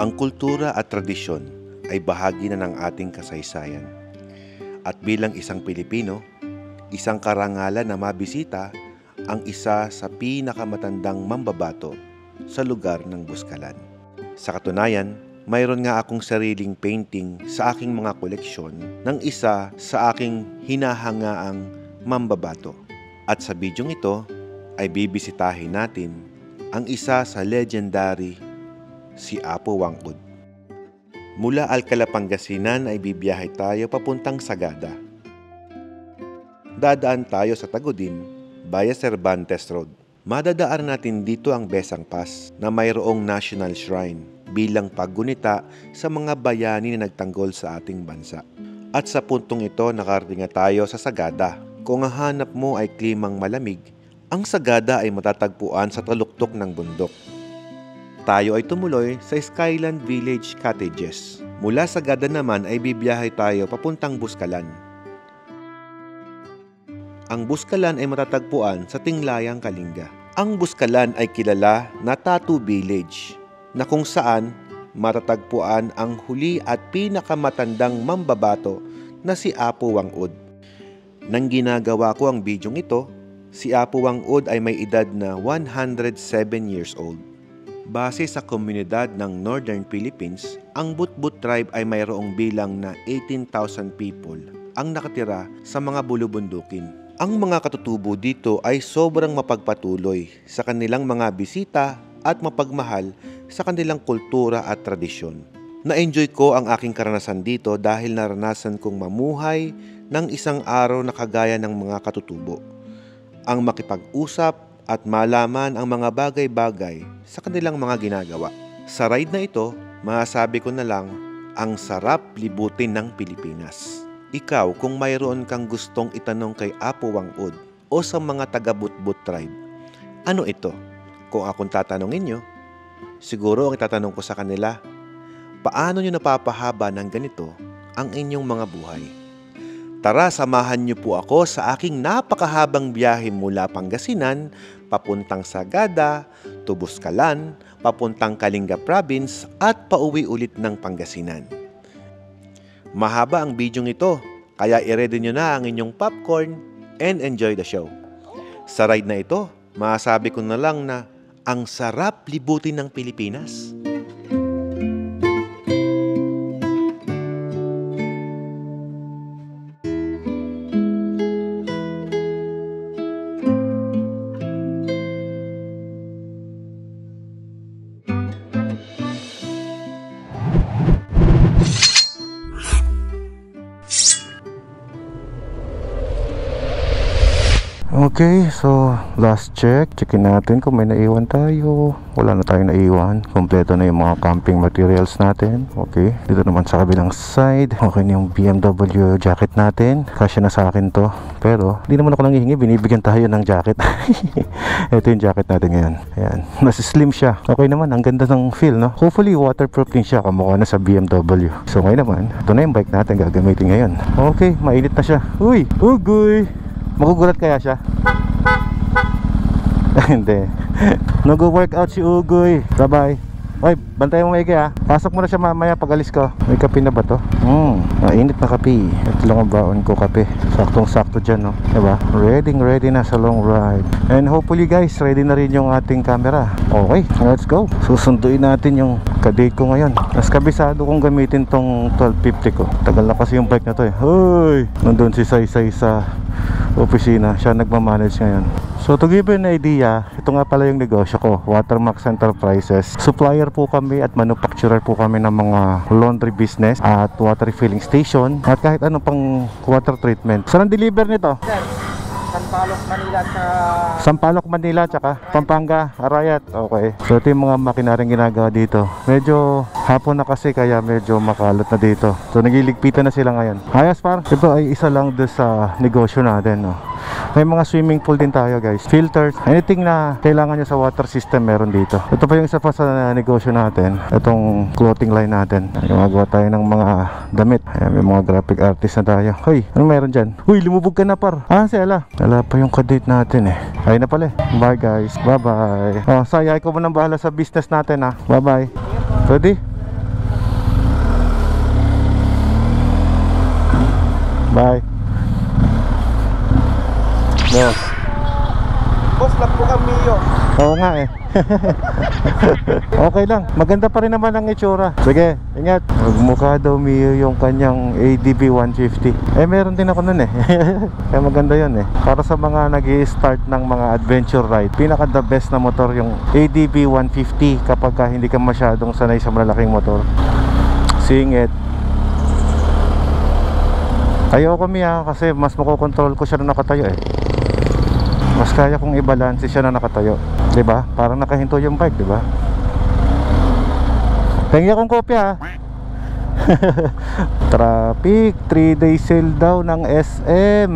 Ang kultura at tradisyon ay bahagi na ng ating kasaysayan. At bilang isang Pilipino, isang karangalan na mabisita ang isa sa pinakamatandang mambabato sa lugar ng Buskalan. Sa katunayan, mayroon nga akong sariling painting sa aking mga koleksyon ng isa sa aking hinahangaang mambabato. At sa bidyong ito ay bibisitahin natin ang isa sa legendary, si Apo Wang-Od. Mula Alcala, Pangasinan ay bibiyahe tayo papuntang Sagada. Dadaan tayo sa Tagudin, via Cervantes Road. Madadaan natin dito ang Besang Pass na mayroong National Shrine bilang paggunita sa mga bayani na nagtanggol sa ating bansa. At sa puntong ito nakarating na tayo sa Sagada. Kung ang hanap mo ay klimang malamig, ang Sagada ay matatagpuan sa taluktok ng bundok. Tayo ay tumuloy sa Skyland Village Cottages. Mula Sagada naman ay bibiyahe tayo papuntang Buskalan. Ang Buskalan ay matatagpuan sa Tinglayang, Kalinga. Ang Buskalan ay kilala na Tattoo Village, na kung saan matatagpuan ang huli at pinakamatandang mambabato na si Apo Wang-Od. Nang ginagawa ko ang bidyong ito, si Apo Wang-Od ay may edad na 107 years old. Base sa komunidad ng Northern Philippines, ang But-But tribe ay mayroong bilang na 18,000 people ang nakatira sa mga bulubundukin. Ang mga katutubo dito ay sobrang mapagpatuloy sa kanilang mga bisita at mapagmahal sa kanilang kultura at tradisyon. Na-enjoy ko ang aking karanasan dito dahil naranasan kong mamuhay ng isang araw na kagaya ng mga katutubo. Ang makipag-usap at malaman ang mga bagay-bagay sa kanilang mga ginagawa. Sa ride na ito, masasabi ko na lang, ang sarap libutin ng Pilipinas. Ikaw, kung mayroon kang gustong itanong kay Apo Wang-Od o sa mga taga-But-But tribe, ano ito? Kung akong tatanungin nyo, siguro ang itatanong ko sa kanila, paano nyo napapahaba ng ganito ang inyong mga buhay? Tara, samahan niyo po ako sa aking napakahabang biyahe mula Pangasinan, papuntang Sagada, to Buskalan, papuntang Kalinga Province at pauwi ulit ng Pangasinan. Mahaba ang bidyong ito, kaya i-ready nyo na ang inyong popcorn and enjoy the show. Sa ride na ito, masasabi ko na lang na ang sarap libutin ng Pilipinas. Okay, so last checkin natin kung may naiwan tayo. Wala na tayong naiwan. Kompleto na yung mga camping materials natin. Okay, dito naman sa kabilang side, okay na yung BMW jacket natin. Kasya na sa akin to. Pero, hindi naman ako nangihingi, binibigyan tayo ng jacket. Ito yung jacket natin ngayon. Ayan, mas slim siya. Okay naman, ang ganda ng feel, no? Hopefully, waterproof din siya, kamukha na sa BMW. So ngayon naman, ito na yung bike natin gagamitin ngayon. Okay, mainit na siya. Uy, ugoy! Magugulat kaya siya? Hindi. Nag-workout si Ugoy. Bye-bye. Oy, bantayan mo maigi ha. Pasok mo na siya mamaya pag alis ko. May kape na ba to? Mainit na kape. Ito lang ang baon ko kape. Saktong-sakto dyan, no? Diba? Ready na sa long ride. And hopefully guys, ready na rin yung ating camera. Okay, let's go. Susunduin natin yung ka-date ko ngayon. Mas kabisado kong gamitin tong 1250 ko. Tagal na kasi yung bike na to eh. Hoy! Nandun si Saysay sa opisina. Siya nagmamanage ngayon. So to give you an idea, ito nga pala yung negosyo ko, Watermax Enterprises. Supplier po kami at manufacturer po kami ng mga laundry business at water refilling station at kahit anong pang water treatment. Saan ang deliver nito? Sampaloc, Manila at Sampaloc, Manila tsaka Pampanga, Arayat. Okay. So ito yung mga makinaring ginagawa dito. Medyo hapon na kasi kaya medyo makalot na dito. So nagiligpitan na sila ngayon. Ayos par. Ito ay isa lang doon sa negosyo natin, no? May mga swimming pool din tayo guys, filters, anything na kailangan nyo sa water system meron dito. Ito pa yung isa pa sa negosyo natin, itong clothing line natin. Gumagawa tayo ng mga damit. Ayan, may mga graphic artist na tayo. Hoy, ano meron dyan? Uy, lumubog ka na par. Si Ella. Wala pa yung kadate natin eh. Ay na pala eh. Bye guys, bye bye. Saya, ikaw mo nang bahala sa business natin ha. Bye bye. Ready? Bye. No. Boss, lang po kang Mio. Oo nga eh. Okay lang. Maganda pa rin naman ang itsura. Sige, ingat. Magmukha daw Mio yung kanyang ADB 150. Eh meron din ako nun eh. Kaya maganda yun eh. Para sa mga nag-i-start ng mga adventure ride, pinaka the best na motor yung ADB 150 kapag hindi ka masyadong sanay sa malalaking motor. Singit. Ayoko Mia kasi mas makokontrol ko siya na nakatayo eh. Mas kaya kong i-balance siya na nakatayo, 'di ba? Parang nakahinto yung bike, 'di ba? Tingnan akong kopya. Traffic, 3-day sale daw ng SM.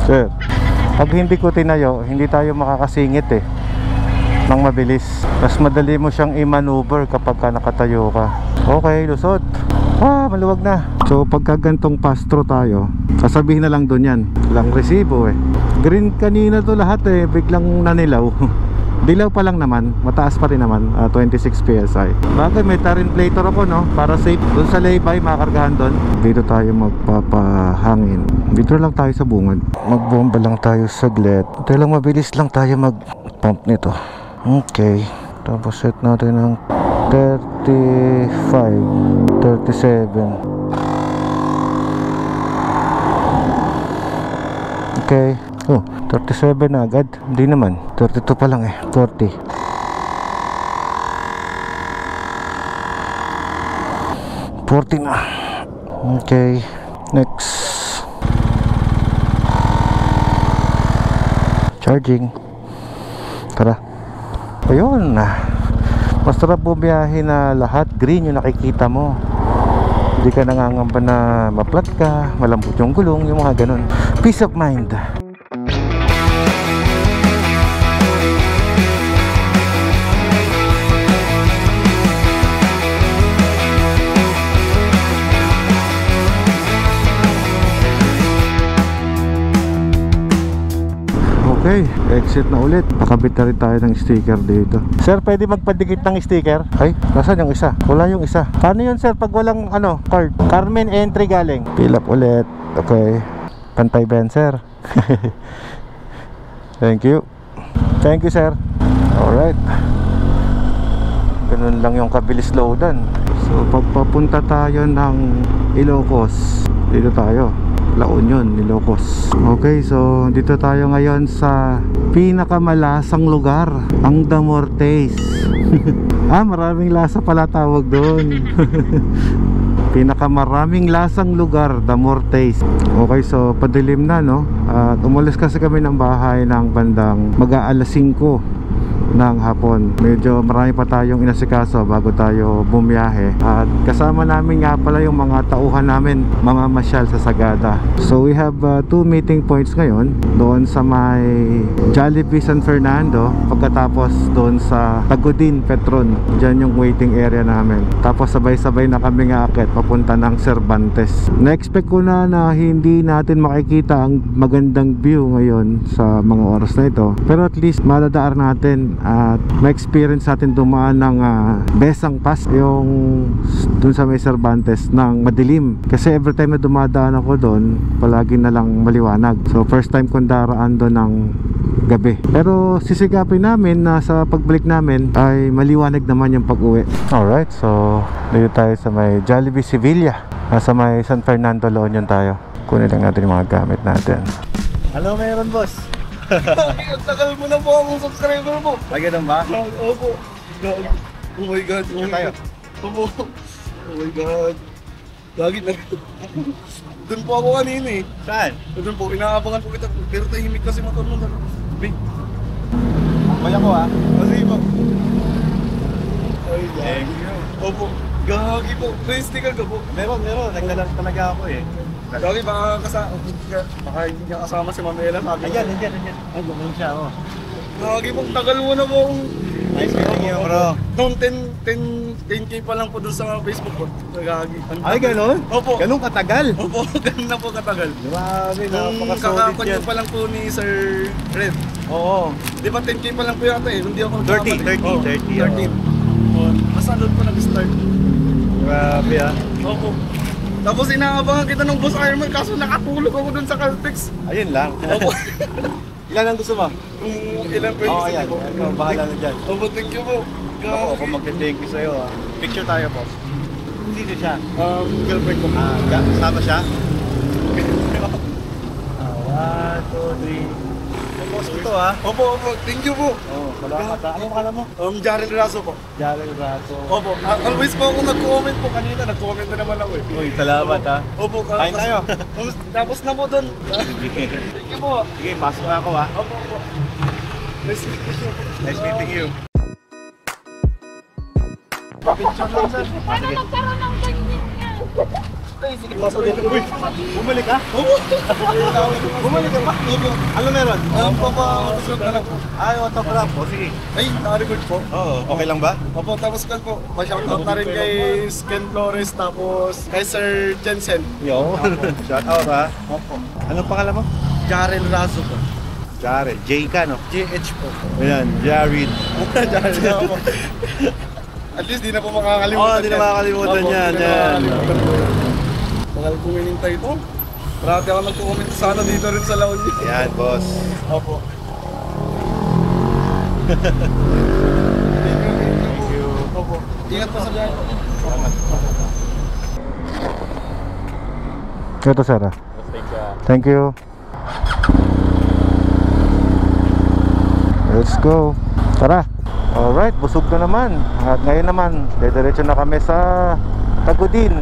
Sir, pag hindi ko tinayo, hindi tayo makakasingit eh nang mabilis. Mas madali mo siyang i-maneuver kapag ka nakatayo ka. Okay, lusot. Maluwag na. So pagka gantong pastro tayo, sasabihin na lang doon yan. Walang resibo eh. Green kanina to lahat eh, biglang nanilaw. Dilaw pa lang naman, mataas pa rin naman, 26 PSI. Bagay may tarinplator ako no, para safe. Doon sa laybay, makakargahan doon. Dito tayo magpapahangin. Dito lang tayo sa bungad. Magbomba lang tayo saglit. Ito lang, mabilis lang tayo mag-pump nito. Okay. Tapos set natin ng 35, 37. Okay. Oh, 37 na agad. Hindi naman. 32 pa lang eh. 40. Na. Okay. Next. Charging. Tara. Ayun na. Masarap bumiyahe na lahat green yung nakikita mo. Hindi ka nangangamba na maplat ka, malambot yung gulong, yung mga ganun. Peace of mind. Okay, exit na ulit. Nakabit na rin tayo ng sticker dito. Sir, pwede magpadikit ng sticker? Ay, nasaan yung isa? Wala yung isa. Paano yun sir pag walang card? Carmen entry galing. Fill up ulit. Okay. Pantay ba yan sir? Thank you. Thank you sir. Alright. Ganun lang yung kabilis loadan. So pagpapunta tayo ng Ilocos, dito tayo La Union, Ilocos. Okay, so dito tayo ngayon sa pinakamalasang lugar, ang Damortes. Maraming lasa pala tawag doon. Pinakamaraming lasang lugar, Damortes. Okay, so padilim na no. At umalis kasi kami ng bahay ng bandang mag-aalas 5 ng hapon. Medyo marami pa tayong inasikaso bago tayo bumiyahe. At kasama namin nga pala yung mga tauhan namin, mamamasyal sa Sagada. So we have 2 meeting points ngayon. Doon sa may Jollibee San Fernando, pagkatapos doon sa Tagudin, Petron. Diyan yung waiting area namin. Tapos sabay-sabay na kami nga akit papunta ng Cervantes. Na-expect ko na hindi natin makikita ang magandang view ngayon sa mga oras na ito. Pero at least madadaan natin at ma-experience natin dumaan ng Besang Pass, yung dun sa may Cervantes ng madilim. Kasi every time na dumadaan ako doon, palagi na lang maliwanag. So first time kong daraan doon ng gabi. Pero sisigapin namin na sa pagbalik namin ay maliwanag naman yung pag-uwi. Alright, so dito tayo sa may Jollibee Sevilla. Nasa may San Fernando, La Union tayo. Kunin lang natin yung mga gamit natin. Hello, meron boss. Ang tagal mo na po akong subscriber mo. Ay, ganun ba? Opo. Oh my God. Oh my tayo? God. Opo. Oh my God. Lagi na. Doon po ako kanina eh. Saan? Doon po, inaabangan po kita. Pero tahimik kasi motor mo. Big. Akoy ako ah. Kasi po. Ay, Thank you. Opo. Gagi po. May sticker ka po. Meron. Nagdala talaga ako eh. Gagi, baka hindi niya kasama si Mamela. Ayan. Ay, ganun siya oh. Gagi po, tagal mo na po akong... Nice meeting you bro. Noong 10K pa lang po doon sa Facebook po. Gagi. Ay, ganun? Opo. Ganun katagal? Opo, ganun na po katagal. Grabe, Nung napakasolid kakapag yan. ko pa lang po ni Sir Red. Oo. Di ba 10K pa lang po yata eh, hindi ako 30. 13. Basta doon po nag-start. Grabe ah. Opo. Tapos inaabangan kita ng Boss Ironman kaso nakatulog ako dun sa Caltex. Ayun lang. Ilan ang gusto mo? Kung ilan pwede Oo, sa yan. ko. Ikaw, bahala na dyan. Opo, thank you po. Ako mag-thank you sa'yo. Picture tayo, boss. Sino siya? Girlfriend ko. Kasama siya? 1, 2, 3. Boss ito Opo, thank you po. Salamat ha. Anong pangalan mo? Jarel Raso po. Jalen Rato. Opo, always po ako nag-comment po kanina. Nag-comment na naman ako eh. Uy, salamat ha. Opo, Kain tayo. Tapos na po dun. Thank you po. Sige, pasok na ako ha. Opo. Nice meeting you. Nice meeting you. Picture lang sir. Paano nagkaroon ng ganyan yan? Sige, pasok dito. Uy, Bumalik ka? opo. Bumalik ka pa? Opo. Ano meron? Papa-autograph na lang po. Ay, autograph. O sige. Ay, naka-record po. Oo, okay lang ba? Opo, tapos kan po, ma-shoutout na rin kay Ken Flores, tapos kay Sir Jensen. Yo. Shout out ha. Opo. Anong pangalan mo? Jarel Razo po. Jared. J ka no? JH po. Ayan, Jared. Jarel na po. At least di na po makakalimutan. Oo, di na makakalimutan Opo, yan, di na yan. makakalimutan po yan. Tagal kong inintay ito. Marami ako nag-comment sana dito rin sa La Union. Ayan, boss. Opo. Thank you. Opo. Ingat po sa biyahe. Ito sir ah. Thank you. Let's go. Tara. Alright, busog na naman. At ngayon naman, diretso na kami sa Tagudin.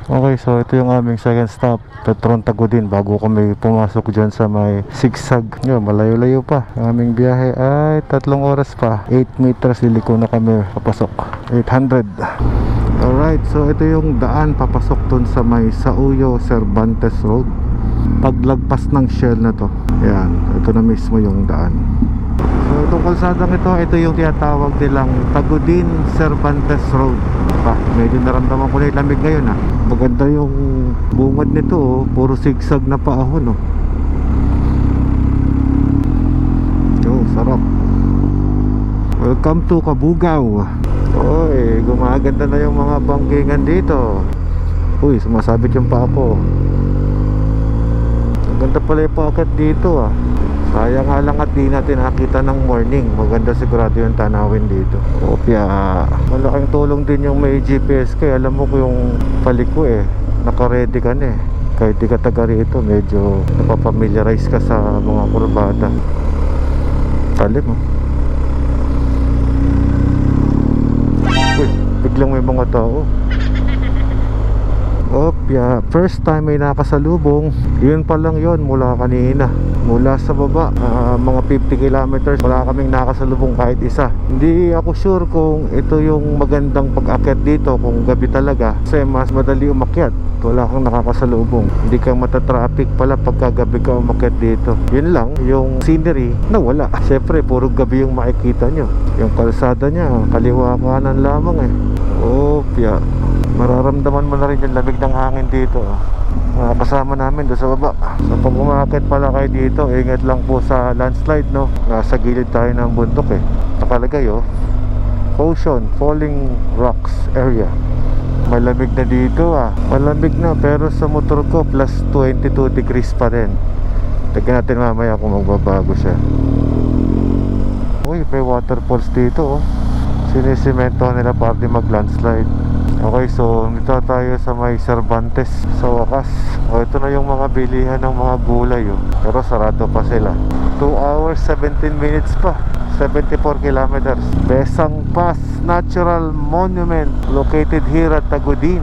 Okay, so ito yung aming second stop, Petron Tagudin, bago kami pumasok dyan sa may sigsag. Yun, malayo-layo pa. Ang aming biyahe ay 3 oras pa. 8 meters liliko na kami papasok. 800. Alright, so ito yung daan papasok dun sa may Sauyo Cervantes Road. Paglagpas ng Shell na to, yan, ito na mismo yung daan. So itong kalsadang ito yung tinatawag nilang Tagudin Cervantes Road. Medyo naramdaman ko na yung lamig ngayon ah. Maganda yung bungad nito oh. Puro sigsag na paahon oh. Sarap. Welcome to Cabugao. Oy, gumaganda na yung mga bangkingan dito. Uy, sumasabit yung paa ko. Ang ganda pala yung paakyat dito ah. Sayang nga lang at di natin nakita ng morning. Maganda sigurado yung tanawin dito. Opya. Malaking tulong din yung may GPS kaya alam mo ko yung paliko eh. Naka-ready ka na eh. Kahit di ka taga rito, medyo napapamiliarize ka sa mga kurbada. Talim oh. Uy, biglang may mga tao. Opya, first time may nakasalubong. Yun pa lang yun mula kanina. Mula sa baba, mga 50 kilometers, wala kaming nakasalubong kahit isa. Hindi ako sure kung ito yung magandang pag-akyat dito, kung gabi talaga. Kasi mas madali umakyat, wala kang nakakasalubong. Hindi ka matatraffic pala pagka gabi ka umakyat dito. Yun lang, yung scenery na wala. Siyempre, puro gabi yung makikita nyo. Yung kalsada nya, kaliwa kanan lamang eh. Opya, mararamdaman mo na rin yung lamig ng hangin dito. Kasama namin doon sa baba. So pag umakit pala kayo dito, ingat lang po sa landslide no. Nasa gilid tayo ng bundok eh. Nakalagay oh, Ocean Falling Rocks Area. Malamig na dito ah. Malamig na pero sa motor ko plus 22 degrees pa rin. Tignan natin mamaya kung magbabago siya. Uy, may waterfalls dito oh. Sinisemento nila para di mag landslide. Okay, so dito tayo sa may Cervantes sa wakas. Ito na yung mga bilihan ng mga gulay oh. Pero sarado pa sila. 2 hours 17 minutes pa, 74 kilometers. Besang Pass Natural Monument located here at Tagudin.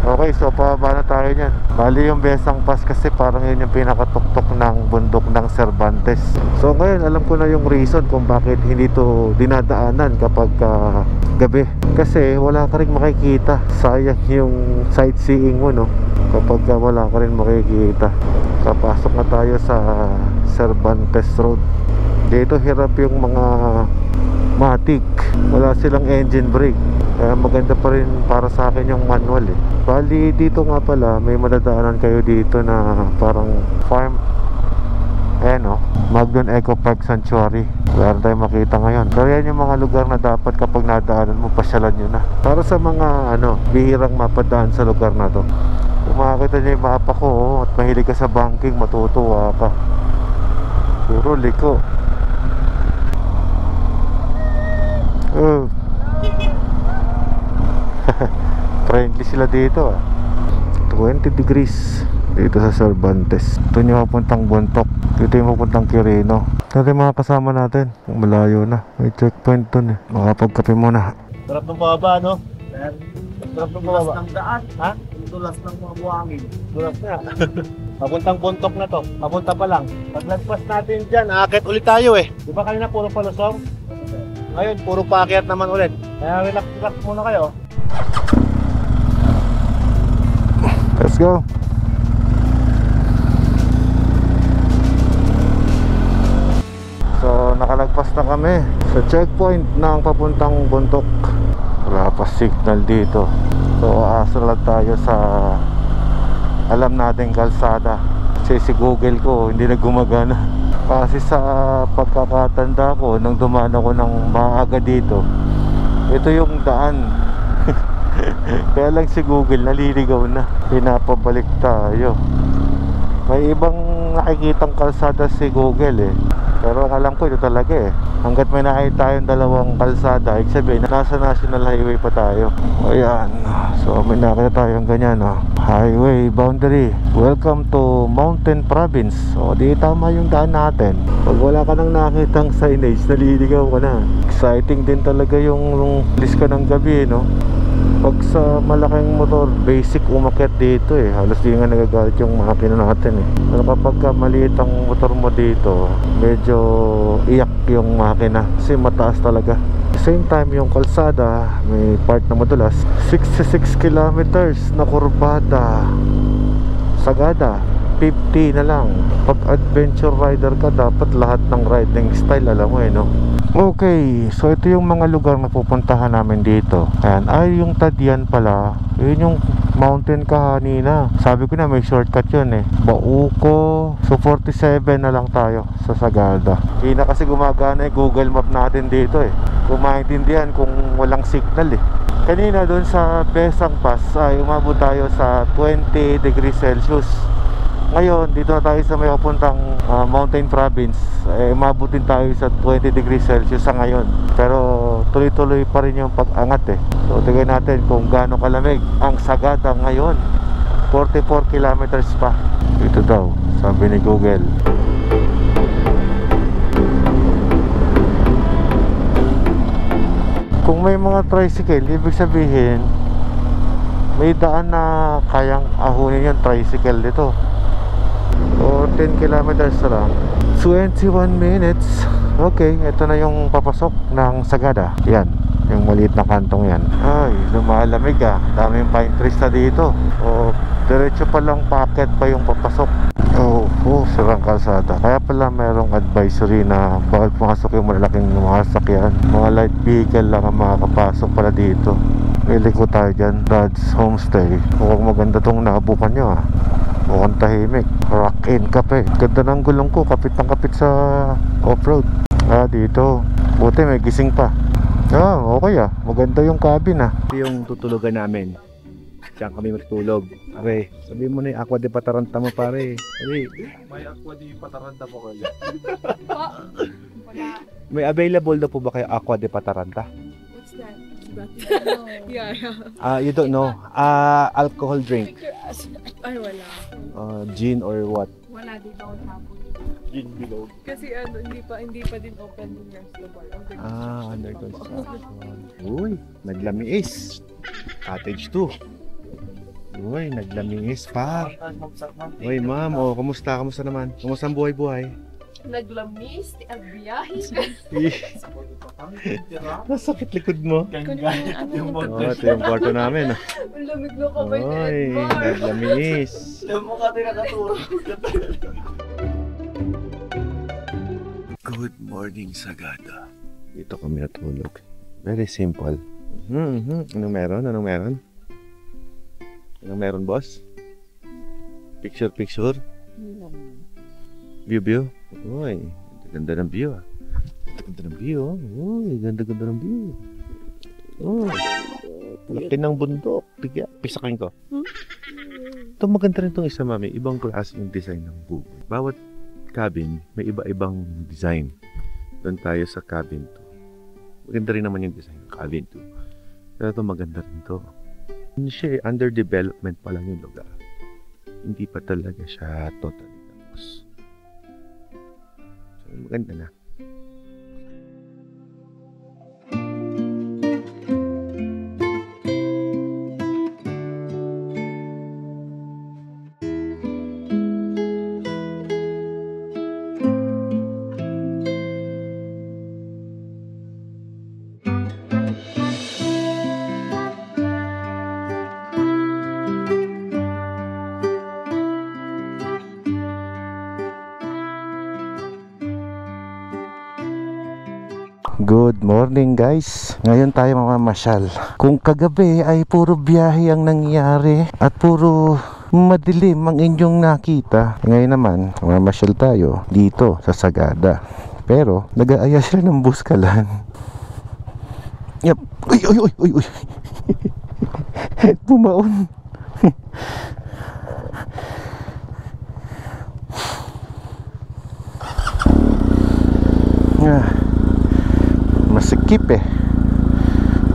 Okay, so pababa na tayo niyan. Bali yung Besang Pass kasi parang yun yung pinakatuktok ng bundok ng Cervantes. So ngayon alam ko na yung reason kung bakit hindi to dinadaanan kapag gabi. Kasi wala ka rin makikita. Sayang yung sightseeing mo, no? Kapag wala ka rin makikita. Papasok na tayo sa Cervantes Road. Dito hirap yung mga matic. Wala silang engine brake. Kaya maganda pa rin para sa akin yung manual eh. Bali dito nga pala may madadaanan kayo dito na parang farm. Ayan o, Magnon Eco Park Sanctuary. Wala na tayong makita ngayon. Pero yan yung mga lugar na dapat kapag nadaanan mo, pasyalan nyo na. Para sa mga bihirang mapadaan sa lugar na to. Kung makakita nyo yung mapa ko at mahilig ka sa banking, matutuwa ka. Puro liko. Friendly sila dito 20 degrees dito sa Cervantes. Ito yung mapuntang Bontoc. Dito yung mapuntang Quirino. Ito yung mga kasama natin. Malayo na. May checkpoint dun eh. Makapagkape muna. Sarap ng pababa, no? Sarap ng pababa. Dulas ng daan. Ha? Dulas ng mga buhangin. Dulas na. Papuntang Bontoc na to. Papunta pa lang. Paglagpas natin dyan, aakit ulit tayo eh. Di ba kanina puro palusong? Ngayon, puro paakyat naman ulit. Kaya relax muna kayo. Let's go. So nakalagpas na kami sa checkpoint ng papuntang Bontoc. Wala pa signal dito. So asa lang tayo sa alam nating kalsada. Kasi si Google ko hindi na gumagana. Kasi sa pagkakatanda ko nang dumaan ako ng maaga dito, ito yung daan. Kaya lang si Google naliligaw na. Pinapabalik tayo. May ibang nakikitang kalsada si Google eh. Pero alam ko ito talaga eh. Hanggat may nakita tayong dalawang kalsada, ibig sabihin nasa national highway pa tayo. Ayan. So may nakita tayong ganyan highway boundary. Welcome to Mountain Province. O di tama yung daan natin. Pag wala ka nang nakitang signage, naliligaw ka na. Exciting din talaga yung list ka ng gabi, no? Pag sa malaking motor, basic umakyat dito eh. Halos di nga nagagalit yung makina natin eh. Pero kapag maliit ang motor mo dito, medyo iyak yung makina kasi mataas talaga. Same time yung kalsada, may part na madulas. 66 kilometers na kurbada. Sagada 50 na lang. Pag adventure rider ka, dapat lahat ng riding style alam mo eh, no? Okay, so ito yung mga lugar na pupuntahan namin dito. Ayan, ay yung Tadian pala. Yun yung mountain kanina. Sabi ko na may shortcut yun eh. Bauco. So 47 na lang tayo sa Sagada. Hindi na kasi gumagana yung Google Map natin dito eh. Kung maintindihan kung walang signal eh. Kanina doon sa Besang Pass ay umabot tayo sa 20 degrees Celsius. Ngayon, dito na tayo sa may papuntang Mountain Province. Mabutin tayo sa 20 degrees Celsius sa ngayon. Pero tuloy-tuloy pa rin yung pag-angat eh. So, tignan natin kung gaano kalamig ang Sagada ngayon. 44 kilometers pa. Dito daw, sabi ni Google. Kung may mga tricycle, ibig sabihin may daan na kayang ahunin yung tricycle dito. So 10 kilometers lang, 21 minutes. Okay, ito na yung papasok ng Sagada. Yan, yung maliit na kantong yan. Ay, lumalamig daming pine trees na dito. O, diretso pa lang paakyat pa yung papasok. Sirang kalsada. Kaya pala merong advisory na bawal pumasok yung malalaking mga sasakyan. Mga light vehicle lang ang makakapasok pala dito. Iliko tayo dyan, Dad's Homestay. Mukhang maganda tong nabukan nyo mukhang tahimik. Rock in kape. Ganda ng gulong ko, kapit ng kapit sa off-road. Dito buti may gising pa. Okay maganda yung cabin Yung tutulugan namin. Diyan kami matutulog. Pare, sabihin mo na yung Aqua de Pataranta mo, pare. Pare. May Aqua de Pataranta po kayo. Wala. May available na po ba kayo Aqua de Pataranta? What's that? Yeah. You don't know? Alcohol drink. Ay, wala. Gin or what? Wala dito ako hapon. Gin below. Kasi hindi pa din open yung restaurant. Under construction. Uy, naglamiis. Cottage 2. Uy, naglamingis pa. Uy, ma'am. Oh, kumusta? Kamusta naman? Kumusta ang buhay-buhay? Naglamis, ang biyahe. Nasakit likod mo. Yung Oh, ito yung kwarto namin. Ang lamig na kamay ni Uy, Edmar. naglamingis. Good morning, Sagada. Dito kami natulog. Very simple. Anong meron? Anong meron? Anong meron, boss? Picture? View? Uy, ganda ng view ah. Ganda ng view oh. Uy, ganda ng view. Uy, laki ng bundok. Pisakin ko. Ito maganda rin itong isa, mami. Ibang klase yung design ng buboy. Bawat cabin, may iba-ibang design. Doon tayo sa cabin 2. Maganda rin naman yung design ng cabin 2. Pero ito maganda rin ito. Hindi siya under development pa lang yung lugar. Hindi pa talaga siya totally tapos. So, maganda na. Good morning guys. Ngayon tayo mamamasyal. Kung kagabi ay puro biyahe ang nangyari at puro madilim ang inyong nakita, ngayon naman mamamasyal tayo dito sa Sagada. Pero nag-aaya sila ng buskalan. Yep. Uy. Bumaon. Masikip eh.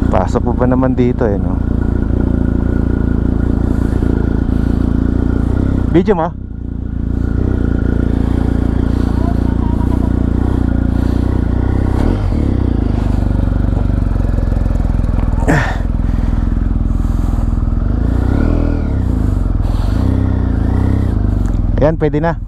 Pasok po pa naman dito eh, no? Video mo? Ayan, pwede na.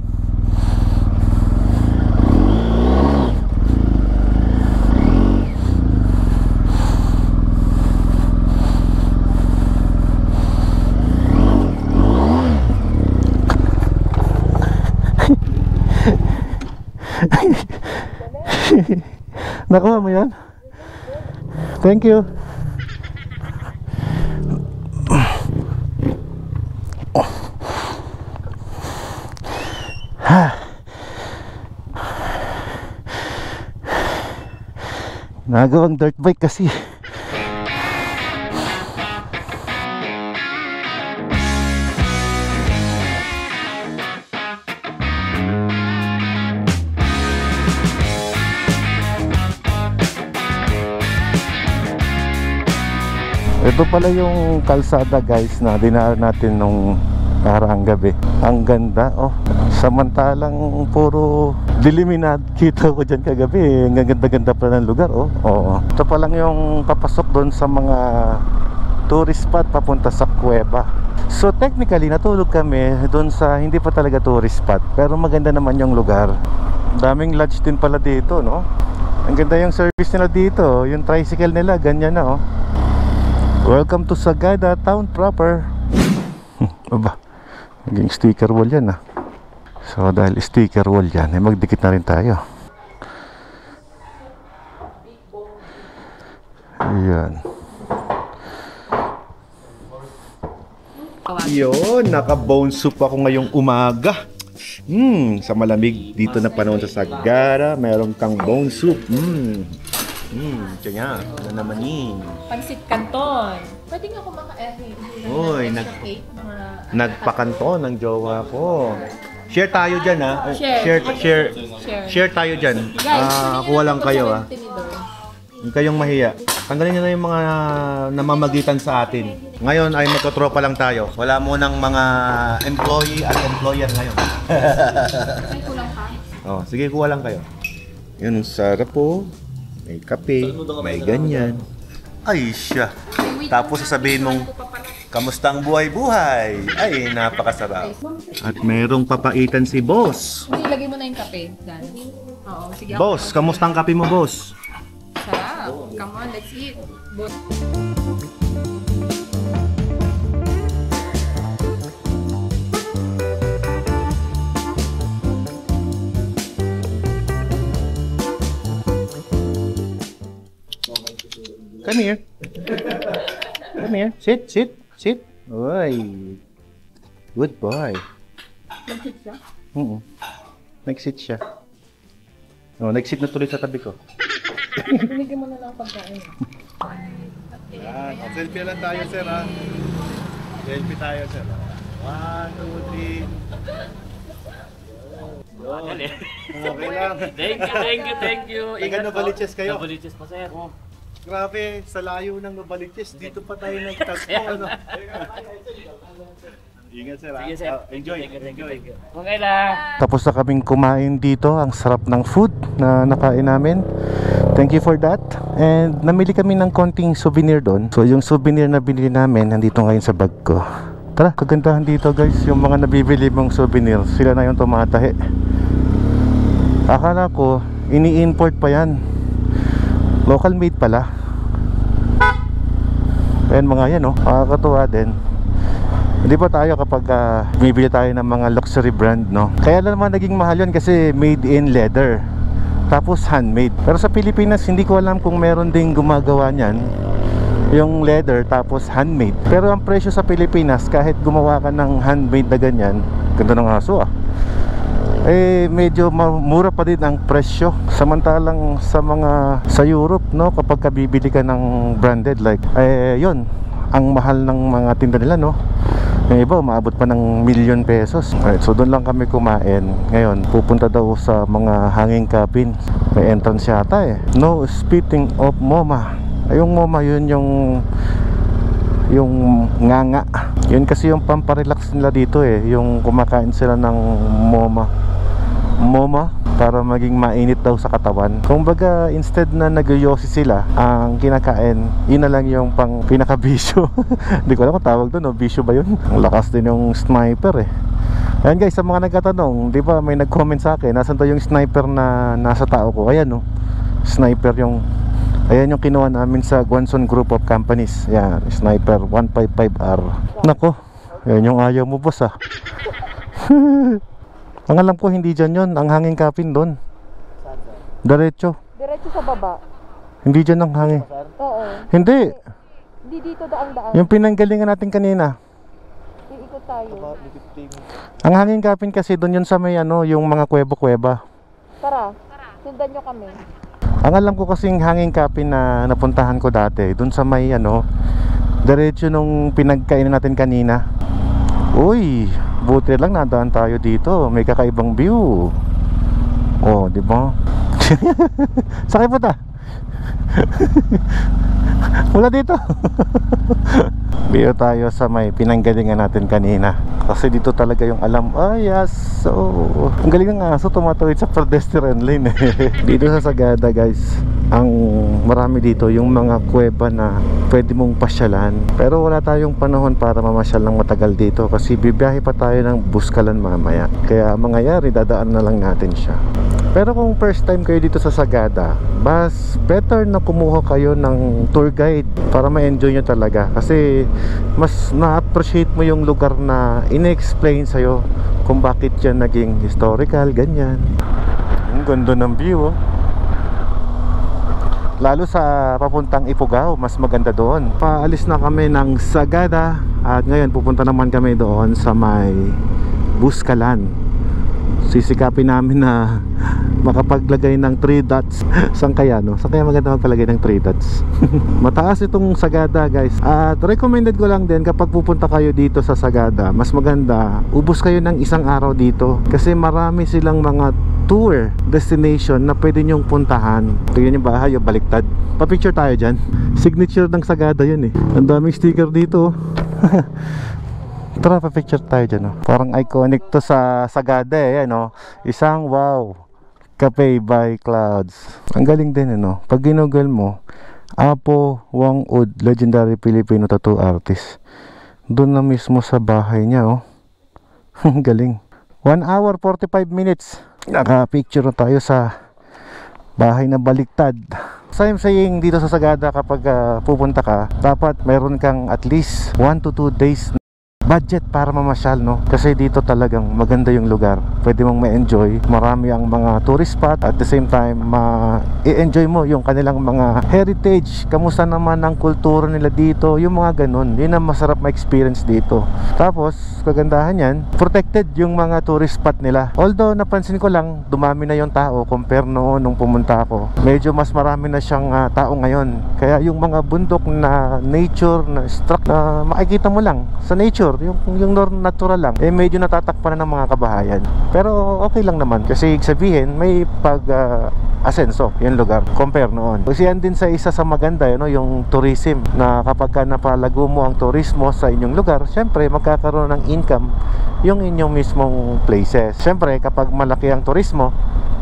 Nakuha mo yan? Thank you. Nagawang dirt bike kasi. Ito pala yung kalsada guys na dinaan natin nung nakaraang gabi. Ang ganda oh. Samantalang puro diliminad kita ko dyan kagabi. Ang ganda-ganda pala ng lugar oh. Oo. Ito pa lang yung papasok doon sa mga tourist spot papunta sa Cueva. So technically natulog kami doon sa hindi pa talaga tourist spot, pero maganda naman yung lugar. Daming lodge din pala dito, no? Ang ganda yung service nila dito. Yung tricycle nila ganyan na oh. Welcome to Sagada town proper. Aba, naging sticker wall yan ah. So dahil sticker wall yan, ay magdikit na rin tayo. Ayan. Yun, naka-bone soup ako ngayong umaga. Sa malamig dito na panahon sa Sagada, meron kang bone soup. Tiyan ano naman yun? Pansit Canton. Pwede nga kumakain. Uy, nagpakanton ng jowa ko. Share tayo dyan ha. Share tayo dyan. Kuha lang kayo ha. Huwag kayong mahiya. Tanggalin nyo na yung mga namamagitan sa atin. Ngayon ay magkatropa lang tayo. Wala mo ng mga employee at employer ngayon. May kulang ka? Oh, sige, kuha lang kayo. Yun, sarap po. May kape, may ganyan. Ay siya. Tapos sasabihin mong Kamusta ang buhay-buhay? Ay, napakasarap. At merong papaitan si boss. Hindi, ilagay mo na yung kape. Dan. Oo, sige. Boss, kamusta ang kape mo, boss? Sarap. Come on, let's eat. Boss. Come here. Come here. Sit, sit, sit. Oy. Good boy. Nag-sit siya? Nag-sit siya. Oh, nag-sit na tuloy sa tabi ko. Binigyan mo na lang pagkain. Yan. Selfie lang tayo, sir, ha? Selfie tayo, sir. 1, 2, 3. Okay lang. Thank you. Taga Novaliches kayo? Novaliches pa, sir. Grabe, sa layo ng Novaliches, dito pa tayo nagtagpo, ano? Ingat, sir, ha? Sige, sir. Enjoy. Thank you. Okay lang. Tapos na kaming kumain dito. Ang sarap ng food na nakain namin. Thank you for that. And namili kami ng konting souvenir doon. So yung souvenir na binili namin nandito ngayon sa bag ko. Tara, kagandahan dito guys. Yung mga nabibili mong souvenir, sila na yung tumatahi. Akala ko ini-import pa yan. Local made pala. Ayan mga yan, oh. Nakakatuwa din. Hindi pa tayo kapag bumibili tayo ng mga luxury brand, no? Kaya lang naman naging mahal yun kasi made in leather, tapos handmade. Pero sa Pilipinas hindi ko alam kung meron ding gumagawa niyan, yung leather tapos handmade. Pero ang presyo sa Pilipinas kahit gumawa ka ng handmade na ganyan, ganda ng aso eh medyo mura pa din ang presyo. Samantalang sa Europe, no, kapag bibili ka ng branded like yun, ang mahal ng mga tinda nila, no. Yung iba umaabot pa ng ₱1,000,000. Alright, so doon lang kami kumain. Ngayon pupunta daw sa mga hanging cabin. May entrance yata eh. No spitting of MoMA. Yung MoMA yun yung nganga. Yun kasi yung pamparelax nila dito eh. Yung kumakain sila ng MoMA para maging mainit daw sa katawan. Kung baga instead na nagyoyosi sila, ang kinakain, yun na lang yung pang pinaka-bisyo. Hindi ko alam kung tawag doon, no? Bisyo ba yun? Ang lakas din yung sniper eh. Ayan guys, sa mga nagkatanong, di ba may nag-comment sa akin, nasan to yung sniper na nasa tao ko? Ayan, no? Sniper yung, ayan yung kinuha namin sa Guanzon Group of Companies. Ayan, sniper 155R. Nako, ayan yung ayaw mo boss ah. Ang alam ko hindi dyan yun, ang hanging cabin doon. Diretso. Diretso sa baba. Hindi dyan ang hanging. Oo. Hindi. Hindi dito daang-daan. Yung pinanggalingan natin kanina. Iikot tayo. Ang hanging cabin kasi doon yun sa may yung mga kuweba-kuweba. Tara, sundan nyo kami. Ang alam ko kasing hanging cabin na napuntahan ko dati, doon sa may diretso nung pinagkainan natin kanina. Uy, buti lang nadaan tayo dito. May kakaibang view. Oh, di ba? Sakay po ta. Wala dito. Biyo tayo sa may pinanggalingan natin kanina. Kasi dito talaga yung alam. Ay, aso. Ang galing ng aso, tumatawid sa pedestrian lane eh. Dito sa Sagada guys, ang marami dito yung mga kuweba na pwede mong pasyalan. Pero wala tayong panahon para mamasyal ng matagal dito kasi bibiyahe pa tayo ng Buskalan mamaya. Kaya mangyayari, dadaan na lang natin siya. Pero kung first time kayo dito sa Sagada, mas better na kumuha kayo ng tour guide para ma-enjoy nyo talaga. Kasi mas na-appreciate mo yung lugar na ine-explain sa'yo kung bakit yan naging historical, ganyan. Ang ganda ng view, oh. Lalo sa papuntang Ifugao, mas maganda doon. Paalis na kami ng Sagada at ngayon pupunta naman kami doon sa may Buskalan. Sisikapin namin na makapaglagay ng 3 dots. Saan kaya, no? Saan kaya maganda magpalagay ng 3 dots? Mataas itong Sagada guys. At recommended ko lang din kapag pupunta kayo dito sa Sagada, mas maganda ubos kayo ng isang araw dito. Kasi marami silang mga tour destination na pwede nyong puntahan. Tingnan yung bahay, yung baliktad. Pa-picture tayo dyan. Signature ng Sagada yun eh. Ang daming sticker dito. Tara, pa-picture tayo dyan, oh. Parang iconic to sa Sagada eh, Isang wow Cafe by Clouds. Ang galing din, Pag ginugol mo, Apo Wang Ud, legendary Filipino tattoo artist. Doon na mismo sa bahay niya, oh. Galing. 1 hour 45 minutes. Naka-picture na tayo sa bahay na baliktad. So I'm saying, dito sa Sagada kapag pupunta ka, dapat mayroon kang at least 1 to 2 days budget para mamasyal, no? Kasi dito talagang maganda yung lugar. Pwede mong ma-enjoy. Marami ang mga tourist spot. At the same time, i-enjoy mo yung kanilang mga heritage. Kamusta naman ang kultura nila dito. Yung mga ganun. Yun ang masarap ma-experience dito. Tapos, kagandahan yan, protected yung mga tourist spot nila. Although, napansin ko lang, dumami na yung tao compare noon nung pumunta ako. Medyo mas marami na siyang tao ngayon. Kaya yung mga bundok na nature, na struck, na makikita mo lang sa nature, yung natural lang, medyo natatakpan na ng mga kabahayan. Pero okay lang naman kasi sabihin may asenso yung lugar compare noon. Kasi yan din sa isa sa maganda, yung tourism, na kapag ka napalago mo ang turismo sa inyong lugar, syempre magkakaroon ng income yung inyong mismong places. Syempre kapag malaki ang turismo,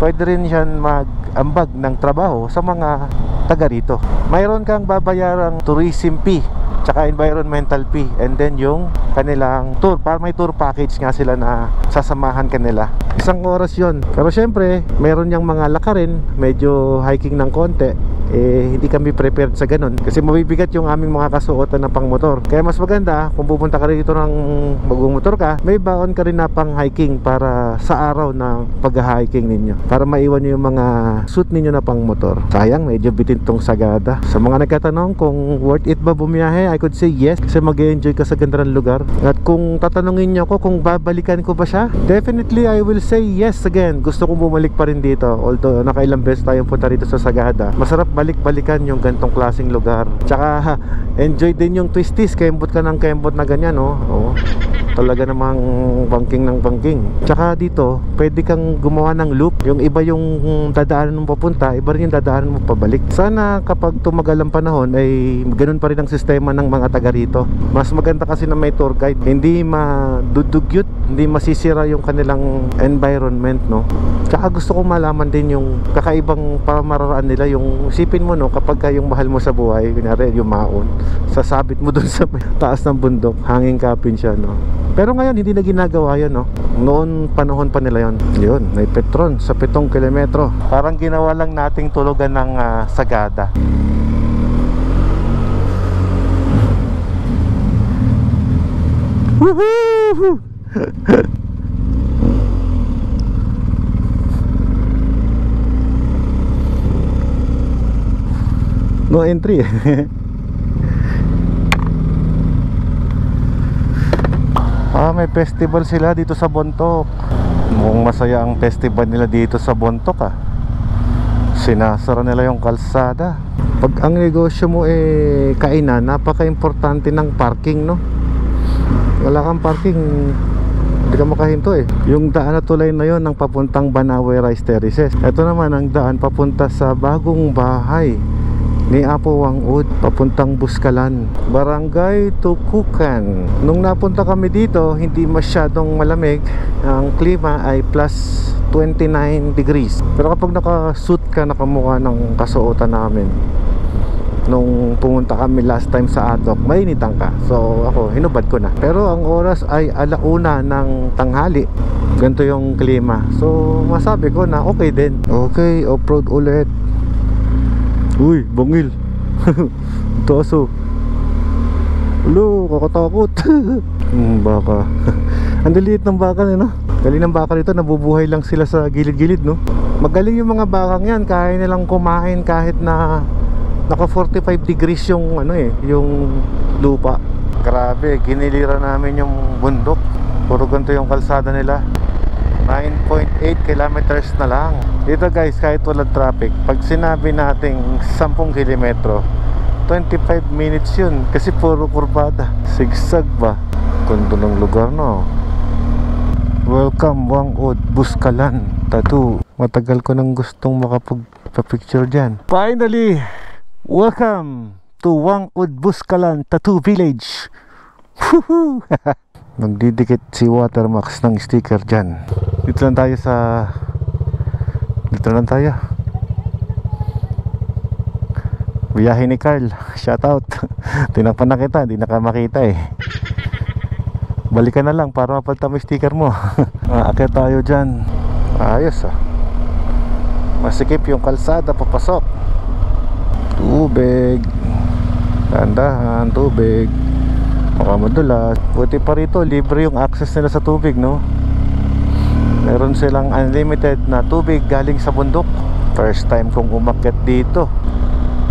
pwede rin yan mag-ambag ng trabaho sa mga taga rito. Mayroon kang babayarang tourism fee tsaka environmental fee, and then yung kanilang tour, para may tour package nga sila na sasamahan kanila. 1 oras yon. Pero syempre meron niyang mga lakarin, medyo hiking ng konti. Hindi kami prepared sa ganun kasi mabibigat yung aming mga kasuotan ng pangmotor. Kaya mas maganda kung pupunta ka rin dito ng magmumotor ka, may baon ka rin na pang hiking para sa araw na pag-hiking ninyo, para maiwan nyo yung mga suit ninyo na pangmotor. Sayang, medyo bitin tong Sagada. Sa mga nagtatanong kung worth it ba bumiyahe, I could say yes, kasi mag-enjoy ka sa ganda ng lugar. At kung tatanungin nyo ko kung babalikan ko ba siya, definitely I will say yes again. Gusto kong bumalik pa rin dito. Although nakailang beses tayong punta rito sa Sagada, masarap balik-balikan yung gantong klaseng lugar. Tsaka enjoy din yung twisties, kembot ka ng kembot na ganyan, oh. Oh, talaga namang banking ng banking. Tsaka dito pwede kang gumawa ng loop. Yung iba yung dadaanan mo papunta, iba rin yung dadaanan mo pabalik. Sana kapag tumagal ang panahon ay ganun pa rin ang sistema ng mga taga rito. Mas maganda kasi na may tour guide, hindi madudugyot, hindi masisira yung kanilang environment, no? Tsaka gusto ko malaman din yung kakaibang pamamaraan nila. Yung isipin mo, no, kapag yung mahal mo sa buhay, kunyari yung maon, sasabit mo dun sa taas ng bundok, hanging kapin siya, no? Pero ngayon hindi na ginagawa yun, no? Noon panahon pa nila yun. Yun, may Petron sa 7 kilometro. Parang ginawa lang nating tulugan ng Sagada. Woohoo! No entry. May festival sila dito sa Bontoc. Mukhang masaya ang festival nila dito sa Bontoc, Sinasara nila yung kalsada. Pag ang negosyo mo kainan, napaka-importante ng parking, no? Wala kang parking, hindi ka makahinto Yung daan na tulay na yon ng papuntang Banawe Rice Terraces. Ito naman ang daan papunta sa bagong bahay ni Apo Wang-Ud, papuntang Buskalan, Barangay Tukukan. Nung napunta kami dito, hindi masyadong malamig. Ang klima ay plus 29 degrees. Pero kapag nakasuit ka, nakamukha ng kasuotan namin nung pumunta kami last time sa Atok, mainitan ka. So ako, hinubad ko na. Pero ang oras ay 1:00 ng tanghali. Ganito yung klima. So masabi ko na okay din. Okay, off-road ulit. Uy, bangil. Taso. Ulo, kakatakot. Baka. Ang diliit ng baka, no? Galing ng baka nito, nabubuhay lang sila sa gilid-gilid, no? Magaling yung mga bakang yan, kaya nilang kumain kahit na naka 45 degrees yung yung lupa. Grabe, ginilira namin yung bundok. Puro ganito yung kalsada nila. 9.8 kilometers na lang. Dito guys, kahit walang traffic, pag sinabi nating 10 kilometro, 25 minutes yun. Kasi puro kurbada. Sigsag ba? Kundo ng lugar, no? Welcome Wang-Ud, Buskalan, Tattoo. Matagal ko nang gustong makapag-picture dyan. Finally, welcome to Wang-Ud, Buskalan, Tattoo Village. Woohoo! Nagdidikit si Watermax ng sticker dyan. Dito lang tayo. Biyahe ni Carl. Shout out. Tinakpan na kita, hindi nakamakita Balikan na lang para mapalta mo yung sticker mo. Aakyat tayo dyan. Ayos ah. Masikip yung kalsada papasok. Tubig. Dahan-dahan, tubig. Baka madulas. Buti pa rito, libre yung access nila sa tubig, no? Meron silang unlimited na tubig galing sa bundok. First time kong umakyat dito.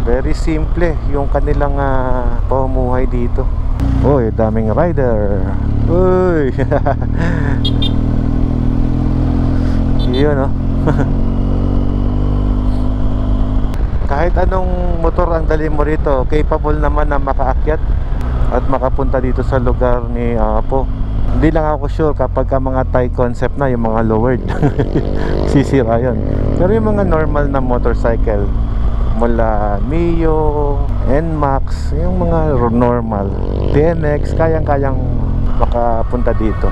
Very simple yung kanilang pamumuhay dito. Uy, daming rider. Uy. Yun, no? Kahit anong motor ang dali mo rito, capable naman na makaakyat at makapunta dito sa lugar ni Apo. Hindi lang ako sure kapag mga Thai concept na, yung mga lowered sisira yun. Pero yung mga normal na motorcycle mula Mio, NMAX, yung mga normal TNX, kayang-kayang makapunta dito.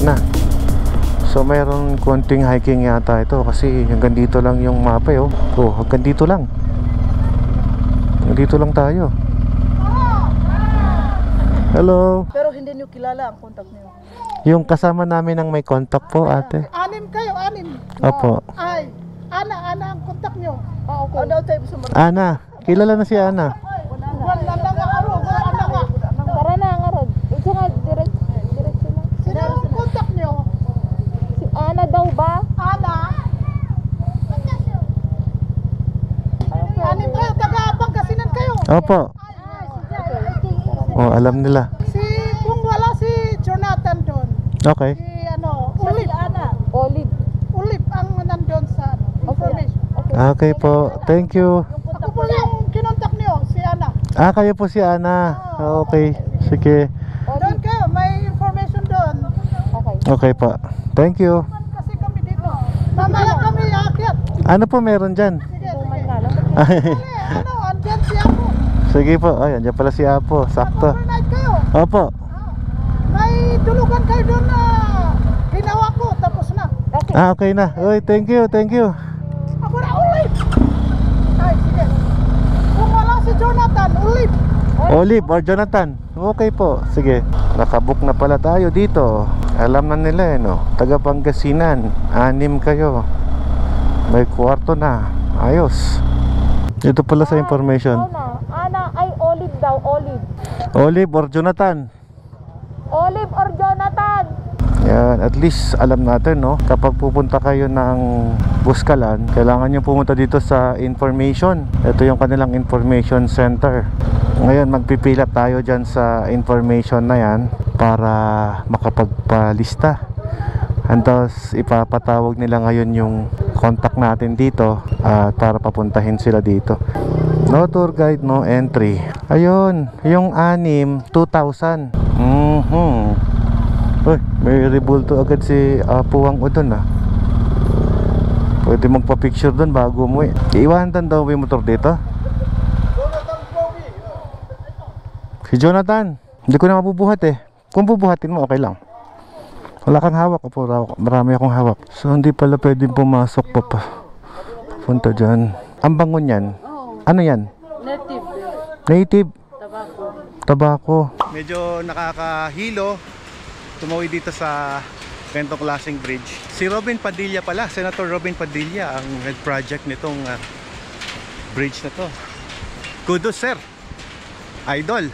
Na. So mayroon konting hiking yata ito kasi hanggang dito lang yung mapa oh. Oh, hanggang dito lang. Hanggang dito lang tayo. Hello. Pero hindi niyo kilala ang contact niyo. Yung kasama namin ang may contact po, ate. Anim kayo, anim. Opo. Ay, Ana ang contact niyo. Okay. Ano tayo sumunod? Ana, kilala na si Ana. Wala na nga aro, wala na nga. Tara na nga Rod. Ito nga, diretso lang. Sino ang contact niyo? Si Ana daw ba? Ana? Anim kayo, taga-Pangasinan kayo. Opo. Oh, alam nila. Kung wala si Jonathan doon, Okay. si Ulip. Olive. Ulip ang nandun sa information. Okay po. Thank you. Ako po yung kinontak niyo, si Ana. Kayo po si Ana. Okay. Sige. Doon kayo, may information doon. Okay. Okay po. Thank you. Kasi kami dito. Mamaya kami aakyat. Ano po meron dyan? Sige, Tuman sige. nga lang. Andyan siya po. Sige po. Ay, andyan pala si Apo. Sakto. Overnight kayo. Opo. May tulugan kayo doon na ginawa ko, tapos na. Okay. Okay na. Uy, thank you. Thank you. Ako na ulit. Ay, sige. Kung wala si Jonathan, ulit. Olive or Jonathan. Okay po. Sige. Nakabook na pala tayo dito. Alam na nila no. Taga Pangasinan. 6 kayo. May kwarto na. Ayos. Ito pala sa information. Ana ay Olive daw, Olive. Olive or Jonathan. Olive or Jonathan. Yan, at least alam natin no, kapag pupunta kayo ng Buskalan, kailangan nyo pumunta dito sa information. Ito yung kanilang information center. Ngayon magpipila tayo dyan sa information na yan para makapagpalista. And thus ipapatawag nila ngayon yung contact natin dito para papuntahin sila dito. No tour guide, no entry. Ayun, yung 6, 2,000. Uy, may rebulto agad si Puwang Udon Pwede magpa-picture doon bago umuwi. Iiwanan daw yung motor dito. Si Jonathan, hindi ko na mabubuhat eh. Kung bubuhatin mo, okay lang. Wala kang hawak. Marami akong hawak. So hindi pala pwedeng pumasok pa. Punta dyan. Ang bango niyan. Ano yan? Native. Tabako. Medyo nakakahilo tumawid dito sa ganitong klaseng bridge. Si Robin Padilla pala, Senator Robin Padilla ang head project nitong bridge na to. Kudos sir. Idol.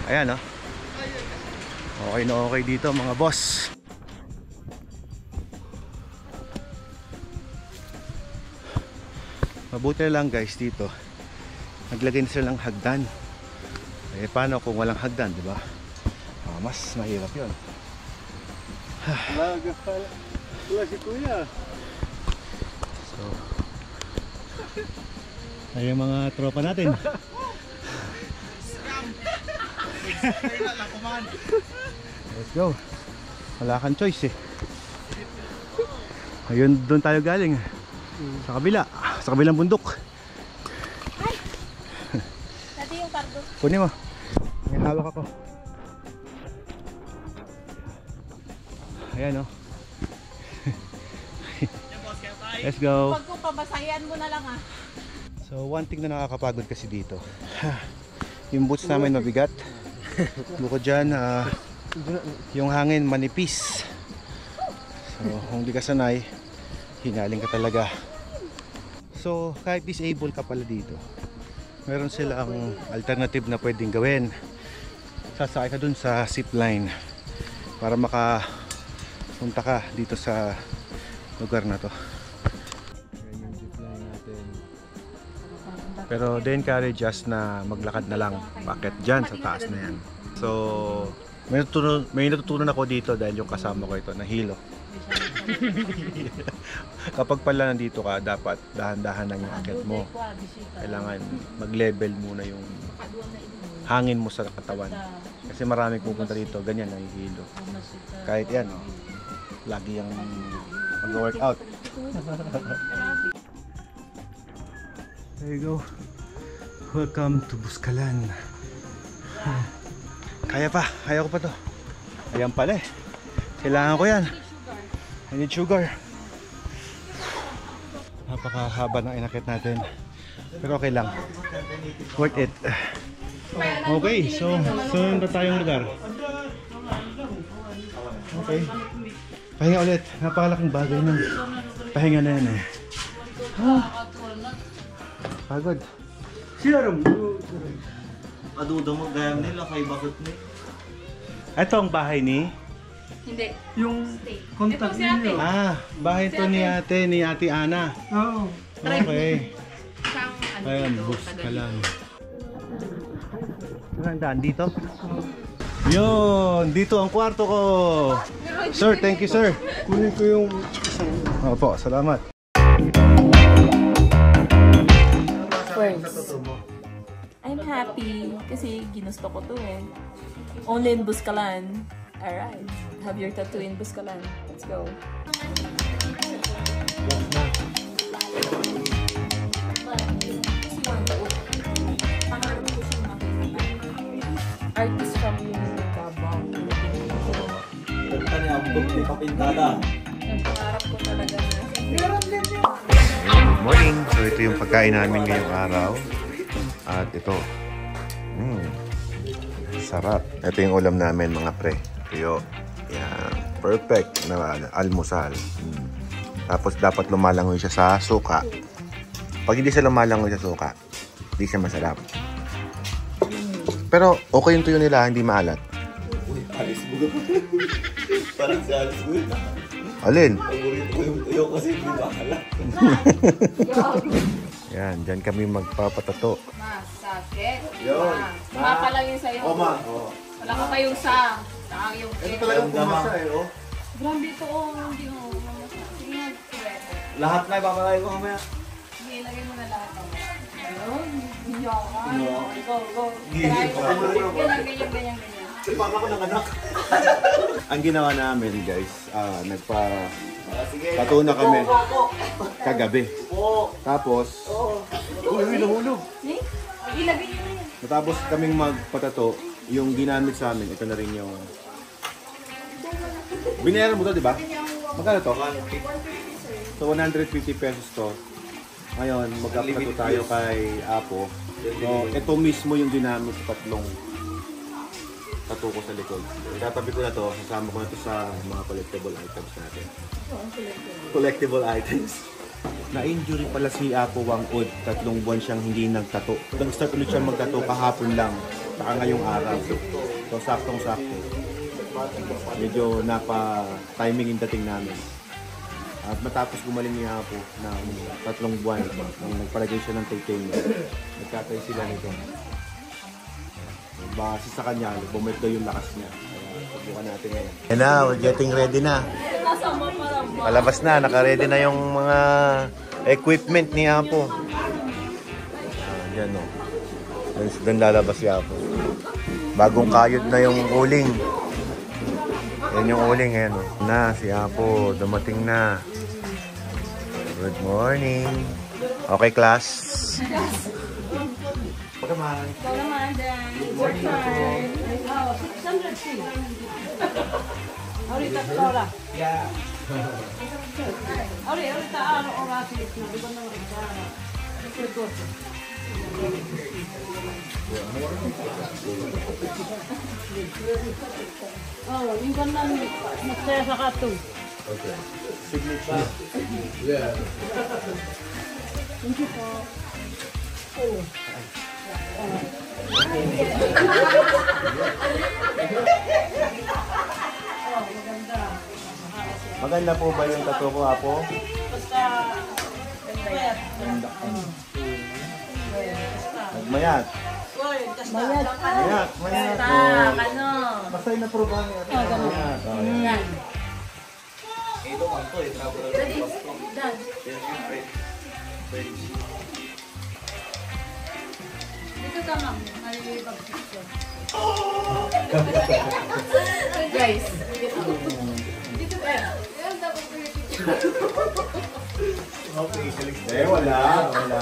Ayan okay na okay dito mga boss. Mabuti na lang guys dito. naglagay na sila ng hagdan. Eh paano kung walang hagdan, di ba? Mas mahirap yun. Wala si Kuya. So, ay mga tropa natin. Let's go. Wala kang choice eh. Ayun, doon tayo galing. Sa kabila. Sa kabilang bundok. Dati yung cargo. Kunin mo. May hawak ako. Ayan o. Let's go. Huwag kong pabasayan mo na lang ah. So one thing na nakakapagod kasi dito. Yung boots namin mabigat. Bukod dyan, yung hangin manipis. So kung di ka sanay, hinaling ka talaga. So kahit disabled ka pala dito, meron silang alternative na pwedeng gawin. Sasakay ka dun sa zipline para makapunta ka dito sa lugar na to. Pero they encourage us na maglakad na lang. Bakit? Dyan sa taas na yan. So may natutunan ako dito dahil yung kasama ko ito, nahilo. Kapag pala nandito ka, dapat dahan-dahan lang yung akit mo. Kailangan mag-level muna yung hangin mo sa katawan. Kasi maraming pupunta dito, ganyan, nahihilo. Kahit yan, lagi yung mag-workout. There you go. Welcome to Buscalan. Kaya ko pa to. Ayan pala eh. Kailangan ko yan. I need sugar. Napakahaba ng inakit natin. Pero okay lang. Worth it. Okay, so saan ba tayong lugar? Okay. Pahinga ulit. Napakalaking bagay ng pahinga na yan eh. Pagod. Aduda mo, gaya nila kay bakit ni? Ito ang bahay ni? Hindi. Yung Ito si ate. Bahay to ni Ate Ana. Oo. Okay. Isang ano Ayan, dito, Buscalan. Nandaan dito? Yun, dito ang kwarto ko. Sir, thank you sir. Kunin ko yung Opo, salamat. First, I'm happy kasi ginusto ko to eh. Only in Buscalan. Alright, have your tattoo in Buscalan. Let's go. Artist from Davao. kanya ang papintada. Nagpangarap ko talaga na. Good morning. So ito yung pagkain namin ngayong araw. At ito. Sarap. Ito yung ulam namin mga pre. Tuyo. Yan. Perfect na almusal. Tapos dapat lumalangoy siya sa suka. Pag hindi siya lumalangoy sa suka, hindi siya masarap. Pero okay yung tuyo nila, hindi maalat. Uy, alis buga pa. Parang si alis buga. Alin? Paborito ko yung tuyo kasi hindi maalat. Yan, dyan kami magpapatato. Masakit. Yun. Ma pa lang yun sa'yo. O ma. O. Wala ka pa yung sa. Saka yung Ito talagang pumasa eh, oh. Grabe ito oh. Hindi oh. Sige nga. Lahat na ipapalay ko mamaya. Sige, lagay mo na lahat. Ayun. Hindi ako. Go, go. Gigil Try pa. mo. Ganyan. Para ako ng anak. Ang ginawa namin guys, nagpa-tato na kami kagabi. Tapos, Uy, nahulog. Eh? Ilagay nyo na yan. matapos kaming magpatato, yung ginamit sa amin, ito na rin yung... Binayaran mo to, di ba? Magkano to? So, 150 pesos to. Ngayon, magpapatato tayo kay Apo. So, ito mismo yung ginamit sa tatlong tattoo ko sa likod. Itatabi ko na to, sasama ko na to sa mga collectible items natin. Collectible items. Na-injury pala si Apo Wangod. 3 buwan siyang hindi nagtato. Nag-start ulit siya magtato kahapon lang. Saka ngayong araw. So, saktong-sakto. Medyo napa-timing yung dating namin. At matapos gumaling niya po ng 3 buwan, nang nagpalagay siya ng titanium, nagtatay sila nito. Base sa kanya, bumalik daw yung lakas niya. Kaya subukan natin ngayon. Yan na, we're getting ready na. Palabas na, naka-ready na yung mga equipment ni Apo. Yan o. Doon lalabas si Apo. Bagong kayod na yung uling. Yan yung uling, ayan o. Na, si Apo, dumating na. Good morning. Okay, class? Come on. Ikaw naman, Dan. It's your turn. Oh, 603. Ahorita, Flora. Yeah. Ahorita, oras ito. Di ba naman ito? Oh, yung kanan, masaya sa kato. Okay. Signature. Yeah. Thank you po. Maganda po ba yung tattoo ko, Apo? Basta, mayat. Mayat. Mayat. Mayat. Mayat. Ano? Basta yung naproba niya. Mayat. Yan. Dito ka, ma'am. Nalilipag-picture. Guys. Dito ka. Eh, wala. Wala.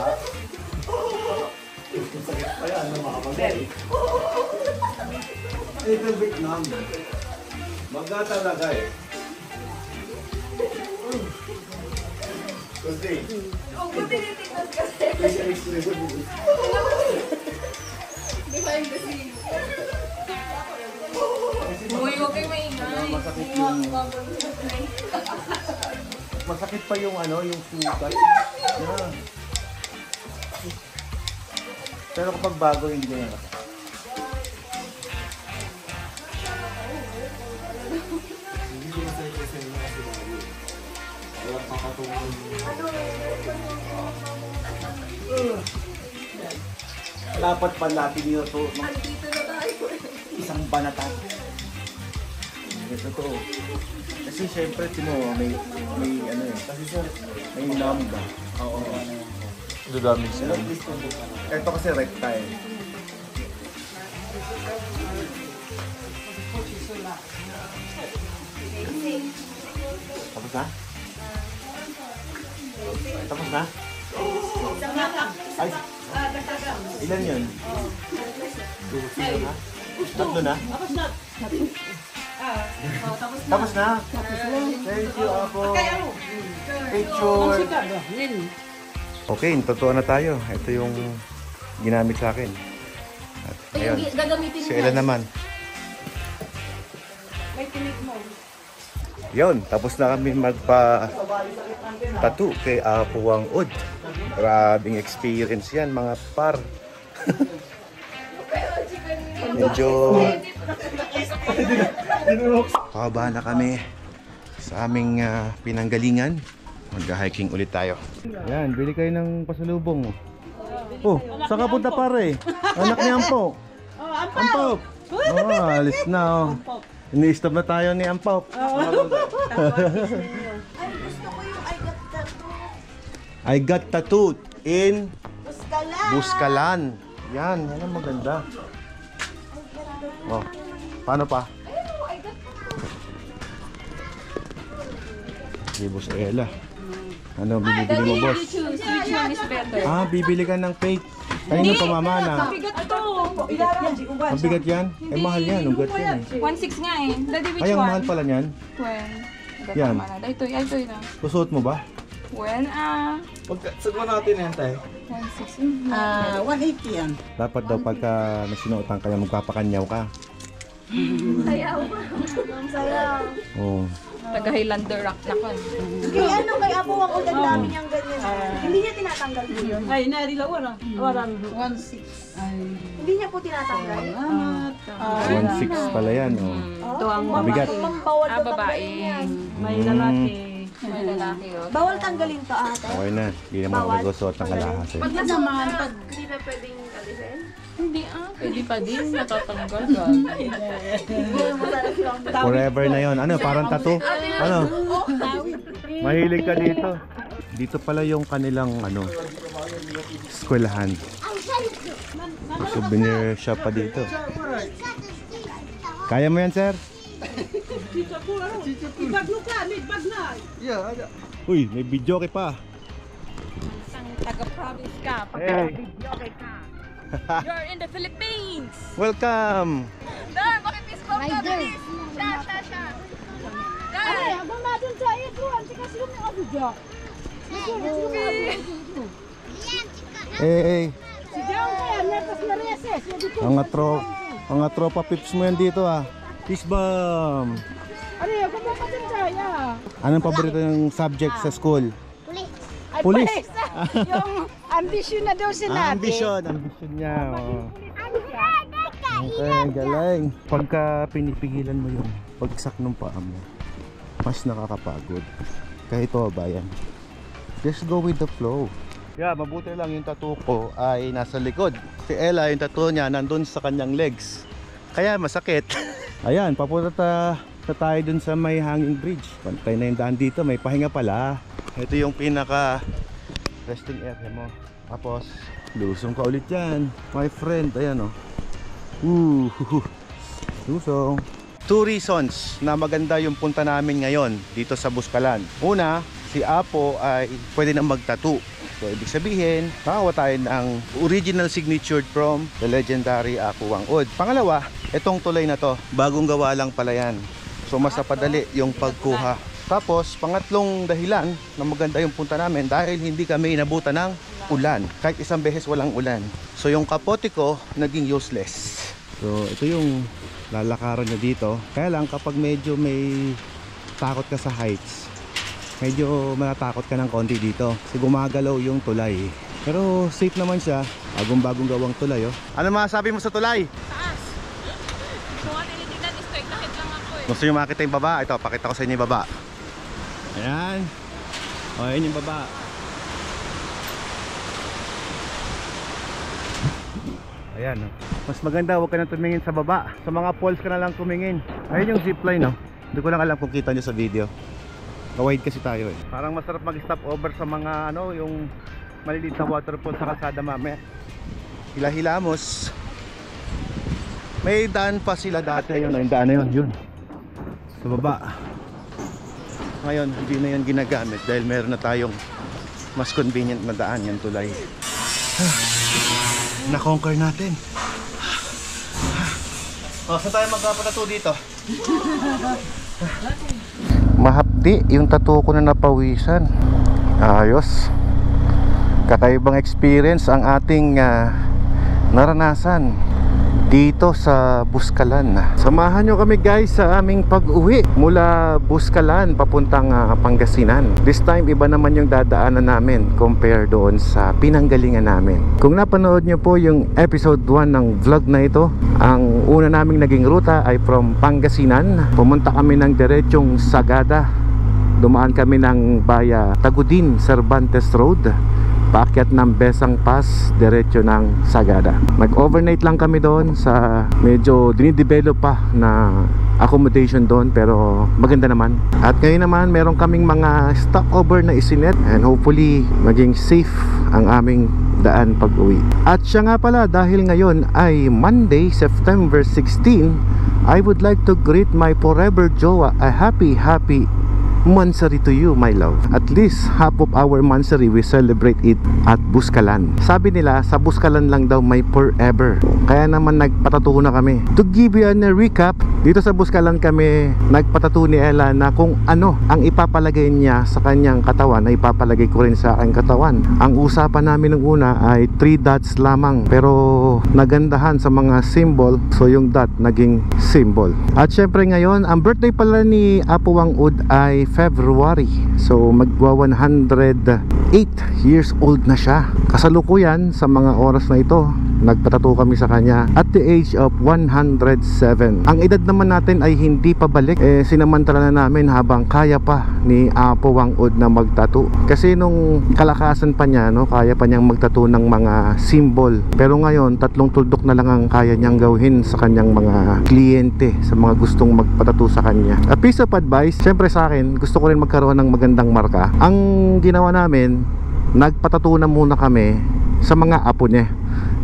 Kaya ano makapagay? Little bit numb. Magka talaga eh. Kasi. Huwag mo tinitignan kasi. Di ba yung kasi? Uy, huwag kayo maingay. Masakit yung... Masakit pa yung ano, yung sugat. Yeah. Pero kapag bago, hindi na nakasakit. Dapat pa natin yun ito. Andito na tayo. Isang banatan. Ito to. Kasi syempre, may ano eh. Kasi sir, may number. Oo. Dudamig sila. Ito kasi rectile. Tapos na? Tapos na? Ay, ilan yun? Tatlo na? Tapos na? Thank you, Apo. Picture. Okay, totoo na tayo. Ito yung ginamit sa akin. At ngayon, Gagamitin si Ella naman. May tinig mo. Yun, tapos na kami magpa-tattoo kay Apo Wang Ud. Grabing experience yan, mga par. Medyo pababa na kami sa aming pinanggalingan. Mag-hiking ulit tayo. Yan, bili kayo ng pasalubong. Oh, saan ka punta pare? Anak ni Ampok. Ampok! Oh, alis na oh. Ini-stop na tayo ni Ampok. Ay, gusto ko yung I got tattoo. I got tattooed in Buskalan. Buskalan. Yan, yan ang maganda. Oh, paano pa? Si Boss Ella. Ano bibili mo, boss? Which one is better? Ah, bibili ka ng fake. Kanino pa mamana? Bigat ito. Ang bigat yan? Eh, mahal yan. Ugat yan eh. 1.6 nga eh. Daddy, which Ay, ang one? mahal pala niyan. When? Yan. Ito na. Susuot mo ba? When? Sagwa natin yan tayo. 1.6. 180 yan. Dapat daw pagka nasinuotan ka niya, magpapakanyaw ka. Sayaw. Ang sayaw. Oo. Taga-Highlander rock na ko. Kaya ano, kay Apo Wang Ud, ang dami niyang ganyan. Hindi niya tinatanggal po yun. Ay, narilaw na. 1.6. Ay, Hindi niya po tinatanggal. salamat. 1.6 pala yan. Oh. Ito ang Mabigat. Mambawal babae. yan. May lalaki. May lalaki yun. Bawal tanggalin to, ate. Okay na, hindi naman ako nagsusuot ng kalahati. Pag naman, pag hindi na pwedeng alisin? Hindi pwede pa din. Natatanggal ka. Forever na yon. Ano, parang tattoo? Ano? Mahilig ka dito. Dito pala yung kanilang eskwelahan. May souvenir shop pa dito. Kaya mo yan, sir? Uy, may video pa. Taga-province ka. Hey. You're in the Philippines! Welcome! Dar, makipis ko ka, bilis! Siya! Dar! Abang na dun sa iyo, tuwan. Sika sila may abidya. Hey, Si Jao kaya, netas na reses. mga tropa pips mo yan dito ah. Peace bomb! Ano yun, kung baka dun kaya. Anong paborito yung subject sa school? Ay, Police. police. Yung ambisyon na daw si Nati. Ambition niya. Oh. Okay, galing. Pagka pinipigilan mo yung pagsak ng paa mo, mas nakakapagod. Kahit ito bayan. Just go with the flow. Yeah, mabuti lang yung tattoo ko ay nasa likod. Si Ella, yung tattoo niya nandun sa kanyang legs. Kaya masakit. Ayan, papunta tayo dun sa may hanging bridge. Pantay na yung daan dito, may pahinga pala. Ito yung pinaka resting area mo. Tapos lusong ka ulit yan, my friend. Ayan o. Lusong. 2 reasons na maganda yung punta namin ngayon dito sa Buskalan. Una, si Apo ay pwede nang mag-tattoo. So ibig sabihin, kakawa tayo ng original signature from the legendary Apo Wang Ud. Pangalawa, itong tulay na to, bagong gawa lang pala yan. So mas napadali yung pagkuha. Tapos, pangatlong dahilan na maganda yung punta namin dahil hindi kami inabutan ng ulan. Kahit isang beses walang ulan. So yung kapote ko naging useless. So ito yung lalakaran nyo dito. Kaya lang kapag medyo may takot ka sa heights, medyo matatakot ka ng konti dito kasi gumagalaw yung tulay. Pero safe naman siya. Bagong gawang tulay oh. Ano masasabi mo sa tulay? Taas! Kung ano tinitignan, straight na hit lang ako eh. Gusto nyo makita yung baba? Ito, pakita ko sa inyo yung baba. Ayan. O, yun yung baba. Ayan oh. Mas maganda huwag ka na tumingin sa baba. Sa mga falls ka na lang tumingin. Ayun yung zipline oh. Hindi ko lang alam kung kita nyo sa video. Kawide kasi tayo eh. Parang masarap mag-stop over sa mga yung maliliit na waterfall sa kalsada mamaya. Hila-hilamos. May daan pa sila dati. Yun, yung daan na yun. Sa baba. Ngayon, hindi na yan ginagamit dahil meron na tayong mas convenient na daan, yung tulay. Na-conquer natin. Saan tayo magpapatato dito? Mahapdi yung tattoo ko na napawisan. Ayos. Kakaibang experience ang ating naranasan dito sa Buskalan. Samahan nyo kami guys sa aming pag-uwi mula Buskalan papuntang Pangasinan. This time iba naman yung dadaanan namin compare doon sa pinanggalingan namin. Kung napanood nyo po yung episode 1 ng vlog na ito, ang una naming naging ruta ay from Pangasinan. Pumunta kami ng diretsong Sagada. Dumaan kami ng Baya Tagudin Cervantes Road, paakyat ng Besang Pass, diretso ng Sagada. Nag-overnight lang kami doon sa medyo dinidevelop pa na accommodation doon, pero maganda naman. At ngayon naman meron kaming mga stopover na isinet and hopefully maging safe ang aming daan pag-uwi. At siya nga pala, dahil ngayon ay Monday, September 16, I would like to greet my forever jowa a happy Mansari to you, my love. At least half of our Mansari we celebrate it at Buskalan. Sabi nila sa Buskalan lang daw may forever. Kaya naman nagpatato na kami. To give you a recap, dito sa Buskalan kami nagpatato ni Ella na kung ano ang ipapalagay niya sa kanyang katawan ay ipapalagay ko rin sa aking katawan. Ang usapan namin ng una ay 3 dots lamang, pero nagandahan sa mga symbol, so yung dot naging symbol. At syempre ngayon ang birthday pala ni Apo Wang Ud ay February. So magwa 108 years old na siya. Kasalukuyan sa mga oras na ito, nagpatato kami sa kanya at the age of 107. Ang edad naman natin ay hindi pa balik, sinamantala na namin habang kaya pa ni Apo Wang-Od na magtato. Kasi nung kalakasan pa niya, no, kaya pa niyang magtato ng mga symbol. Pero ngayon 3 tuldok na lang ang kaya niyang gawin sa kanyang mga kliyente, sa mga gustong magpatato sa kanya. A piece of advice, syempre sa akin, gusto ko rin magkaroon ng magandang marka. Ang ginawa namin, nagpatato na muna kami sa mga apo niya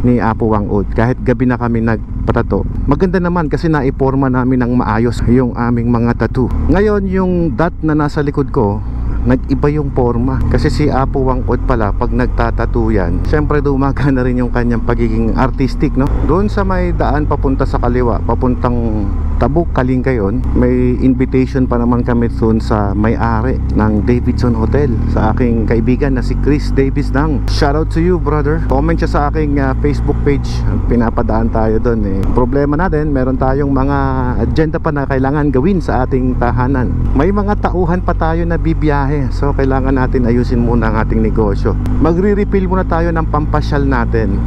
ni Apo Wang-Od. Kahit gabi na kami nagpatato, maganda naman kasi naiporma namin ng maayos yung aming mga tattoo. Ngayon yung dot na nasa likod ko, nag-iba yung forma. Kasi si Apo Wang-Od pala, pag nagtatattoo yan, syempre dumaga na rin yung kanyang pagiging artistic, no? Doon sa may daan papunta sa kaliwa, papuntang Tabuk, Kalingayon, may invitation pa naman kami doon sa may-ari ng Davidson Hotel, sa aking kaibigan na si Chris Davis Dang. Shout out to you, brother. Comment siya sa aking Facebook page. Pinapadaan tayo doon. Problema natin, meron tayong mga agenda pa na kailangan gawin sa ating tahanan. May mga tauhan pa tayo na bibiyahe, so kailangan natin ayusin muna ang ating negosyo. Magre-refill muna tayo ng pampasyal natin.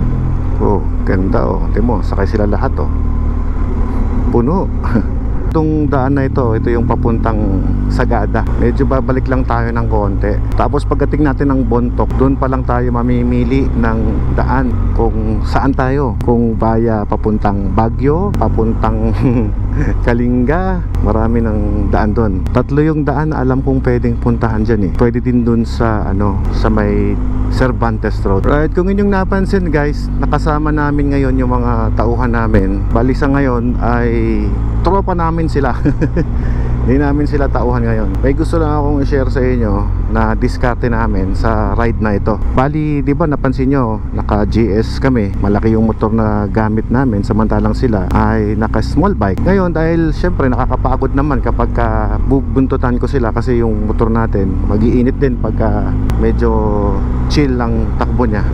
Oh, ganda oh. Timo, sakay sila lahat oh. Puno. Itong daan na ito yung papuntang Sagada. Medyo babalik lang tayo ng konti. Tapos pagdating natin ng Bontoc, doon pa lang tayo mamimili ng daan kung saan tayo. Kung via papuntang Baguio, papuntang Kalinga, marami ng daan doon. 3 yung daan na alam kong pwedeng puntahan dyan Pwede din doon sa sa may Cervantes Road. Right, kung inyong napansin guys, nakasama namin ngayon yung mga tauhan namin. Bali sa ngayon ay tropa namin sila. Hindi namin sila tauhan ngayon. May gusto lang akong i-share sa inyo na diskarte namin sa ride na ito. Bali, di ba napansin nyo, naka GS kami. Malaki yung motor na gamit namin, samantalang sila ay naka small bike. Ngayon, dahil syempre nakakapagod naman kapag bubuntutan ko sila kasi yung motor natin mag-iinit din pagka medyo chill lang takbo niya.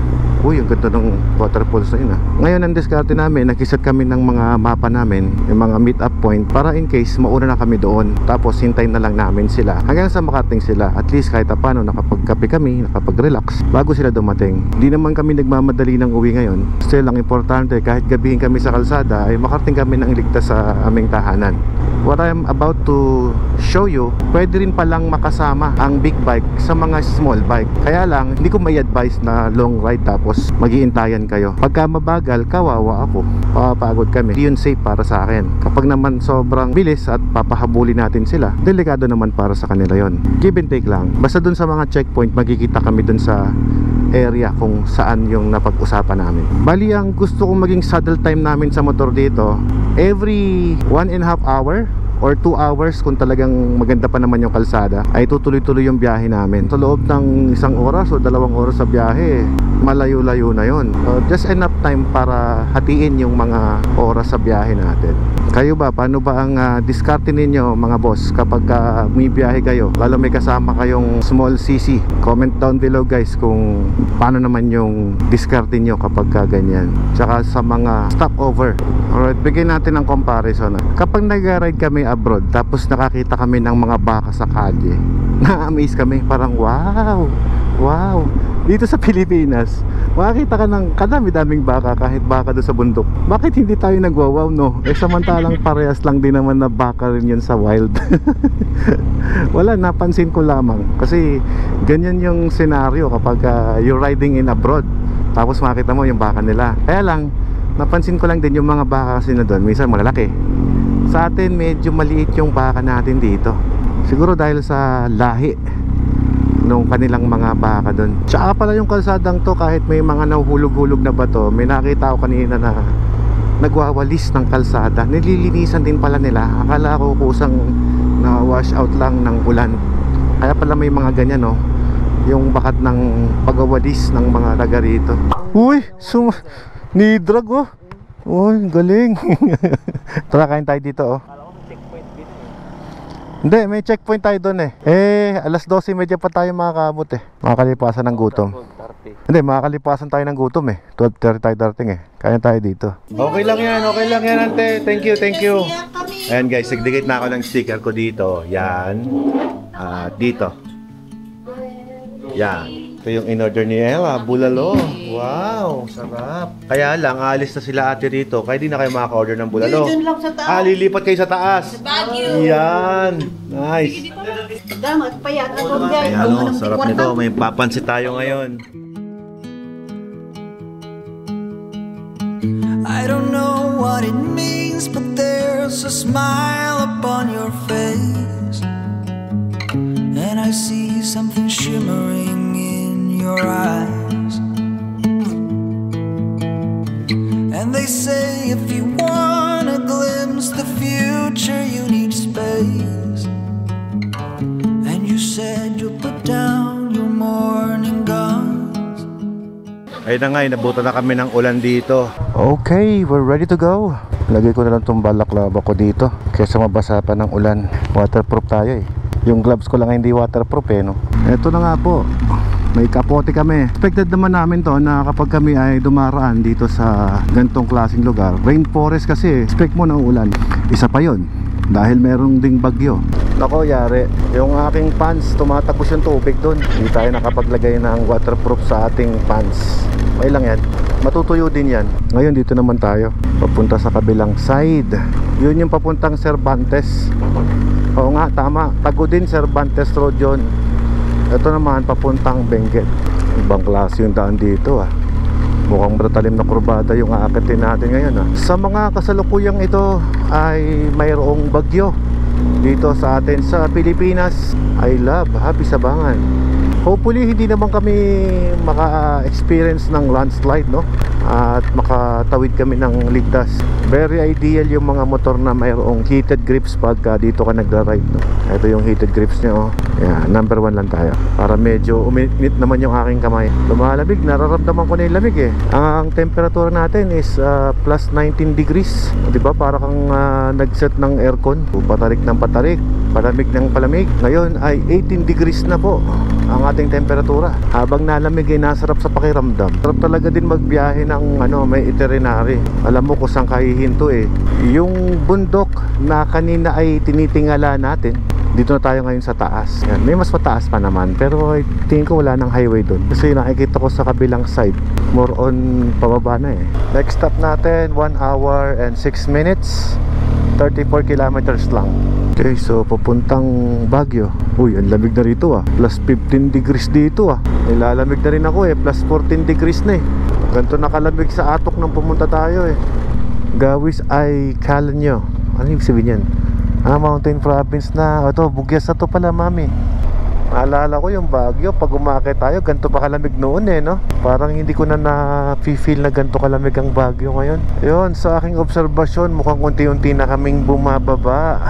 Uy, ang ganda ng waterfalls na yun Ngayon ang diskarte namin, nag-set kami ng mga mapa namin, yung mga meet up point, para in case mauna na kami doon. Tapos hintayin na lang namin sila hanggang sa makarating sila. At least kahit paano nakapagkape kami, nakapag-relax bago sila dumating. Hindi naman kami nagmamadali ng uwi ngayon. Still, ang importante, kahit gabihin kami sa kalsada, ay makarating kami ng iligtas sa aming tahanan. What I'm about to show you, pwede rin palang makasama ang big bike sa mga small bike. Kaya lang, hindi ko may advise na long ride tapos mag-iintayan kayo. Pagka mabagal, kawawa ako. Papapagod kami. Hindi yun safe para sa akin. Kapag naman sobrang bilis at papahabulin natin sila, delikado naman para sa kanila yon. Give and take lang. Basta dun sa mga checkpoint, magkikita kami dun sa area kung saan yung napag-usapan namin. Bali, ang gusto kong maging saddle time namin sa motor dito, every 1.5 hour or 2 hours kung talagang maganda pa naman yung kalsada, ay tutuloy-tuloy yung biyahe namin. Sa loob ng 1 oras o 2 oras sa biyahe, malayo-layo na yon. Just enough time para hatiin yung mga oras sa biyahe natin. Kayo ba? Paano ba ang diskarte ninyo mga boss kapag may biyahe kayo? Lalo may kasama kayong small CC. Comment down below guys kung paano naman yung diskarte nyo kapag ganyan. Tsaka sa mga stopover. Alright, bigyan natin ng comparison. Kapag nag-ride kami abroad, tapos nakakita kami ng mga baka sa kalye, na-amaze kami. Parang wow, wow. Dito sa Pilipinas, makakita ka ng kadami-daming baka, kahit baka doon sa bundok. Bakit hindi tayo nagwawaw, no? Samantalang parehas lang din naman na baka rin yun sa wild. Wala, napansin ko lamang. Kasi ganyan yung scenario kapag you're riding in abroad, tapos makita mo yung baka nila. Kaya lang, napansin ko lang din yung mga baka kasi na doon, minsan malalaki. Sa atin, medyo maliit yung baka natin dito. Siguro dahil sa lahi nung kanilang mga baka doon. Tsaka pala yung kalsadang to, kahit may mga nahuhulog-hulog na bato, may nakita ko kanina na nagwawalis ng kalsada. Nililinisan din pala nila. Akala ko kusang na wash out lang ng ulan. Kaya pala may mga ganyan, no? Yung bakat ng pagawalis ng mga taga rito. Uy! Nidrag, oh! Uy, galing! Tara, kain tayo dito, oh. Hindi, may checkpoint tayo doon alas 12:30 pa tayo makakabot makakalipasan ng gutom. Hindi, makakalipasan tayo ng gutom 12:30 tayo darating kaya tayo dito. Okay lang yan ante. Thank you. Ayan guys, nagdikit na ako ng sticker ko dito. Yan. Dito. Yan. Ito yung in-order ni Ella, bulalo. Wow, sarap. Kaya lang, alis na sila ate rito. Kaya di na kayo makaka-order ng bulalo. Dun lang sa taas. Lilipat kayo sa taas. Baguio! Yan. Nice. Damat, payat. Ayan o, sarap nito. May papansit tayo ngayon. I don't know what it means, but there's a smile upon your face, and I see something shimmering in your eyes. And they say if you want a glimpse the future, you need space. And you said you'll put down your morning guns. Ayun na nga, nabutan na kami ng ulan dito. Okay, we're ready to go. Lagay ko na lang itong balaklava ko dito kaysa mabasa pa ng ulan. Waterproof tayo eh. Yung gloves ko lang hindi waterproof eh, no? Eto na nga po, may kapote kami. Expected naman namin to na kapag kami ay dumaraan dito sa gantong klaseng lugar, rainforest kasi, expect mo na ulan. Isa pa yon dahil merong ding bagyo. Nako, yari, yung aking pants, tumatagos yung tubig dun. Hindi tayo nakapaglagay ng waterproof sa ating pants. May lang yan, matutuyo din yan. Ngayon dito naman tayo, papunta sa kabilang side. Yun yung papuntang Cervantes. Oo nga, tama, tago din Cervantes Road yun. Ito naman papuntang Benguet. Ibang klase yung daan dito ah. Mukhang matatalim na kurbada yung aakitin natin ngayon ah. Sa mga kasalukuyang ito ay mayroong bagyo dito sa atin sa Pilipinas. I love, happy Sabangan. Hopefully hindi naman kami maka-experience ng landslide, no? At makatawid kami ng ligtas. Very ideal yung mga motor na mayroong heated grips pag dito ka nagra-ride, no? Ito yung heated grips niya, oh. Yeah, number 1 lang tayo. Para medyo uminit naman yung aking kamay. Lumalamig, nararamdaman ko na yung lamig eh. Ang temperature natin is plus 19 degrees. Diba? Para kang nag-set ng aircon. Patarik ng patarik, palamig ng palamig. Ngayon ay 18 degrees na po ang ating temperatura. Habang nalamig ay nasarap sa pakiramdam. Sarap talaga din magbiyahe ng may itinerary. Alam mo kung saan kahihinto eh. Yung bundok na kanina ay tinitingala natin, dito na tayo ngayon sa taas. Yan. May mas mataas pa naman, pero I think ko wala nang highway doon. Kasi nakikita ko sa kabilang side, more on pababa na eh. Next stop natin, 1 hour and 6 minutes, 34 kilometers lang. Okay, so papuntang Baguio. Uy, ang lamig na rito ah. Plus 15 degrees dito ah. Nilalamig na rin ako eh. Plus 14 degrees na eh. Ganito nakalamig sa Atok nang pumunta tayo eh. Gawis ay Calanyo. Ano yung sabihin yan? Mountain province na. Ito, Bugyas na to pala, mami. Naalala ko yung Baguio, pag umakit tayo, ganito pa kalamig noon eh, no? Parang hindi ko na na-feel na ganito kalamig ang Baguio ngayon. Yun, sa aking obserbasyon, mukhang unti-unti na kaming bumababa.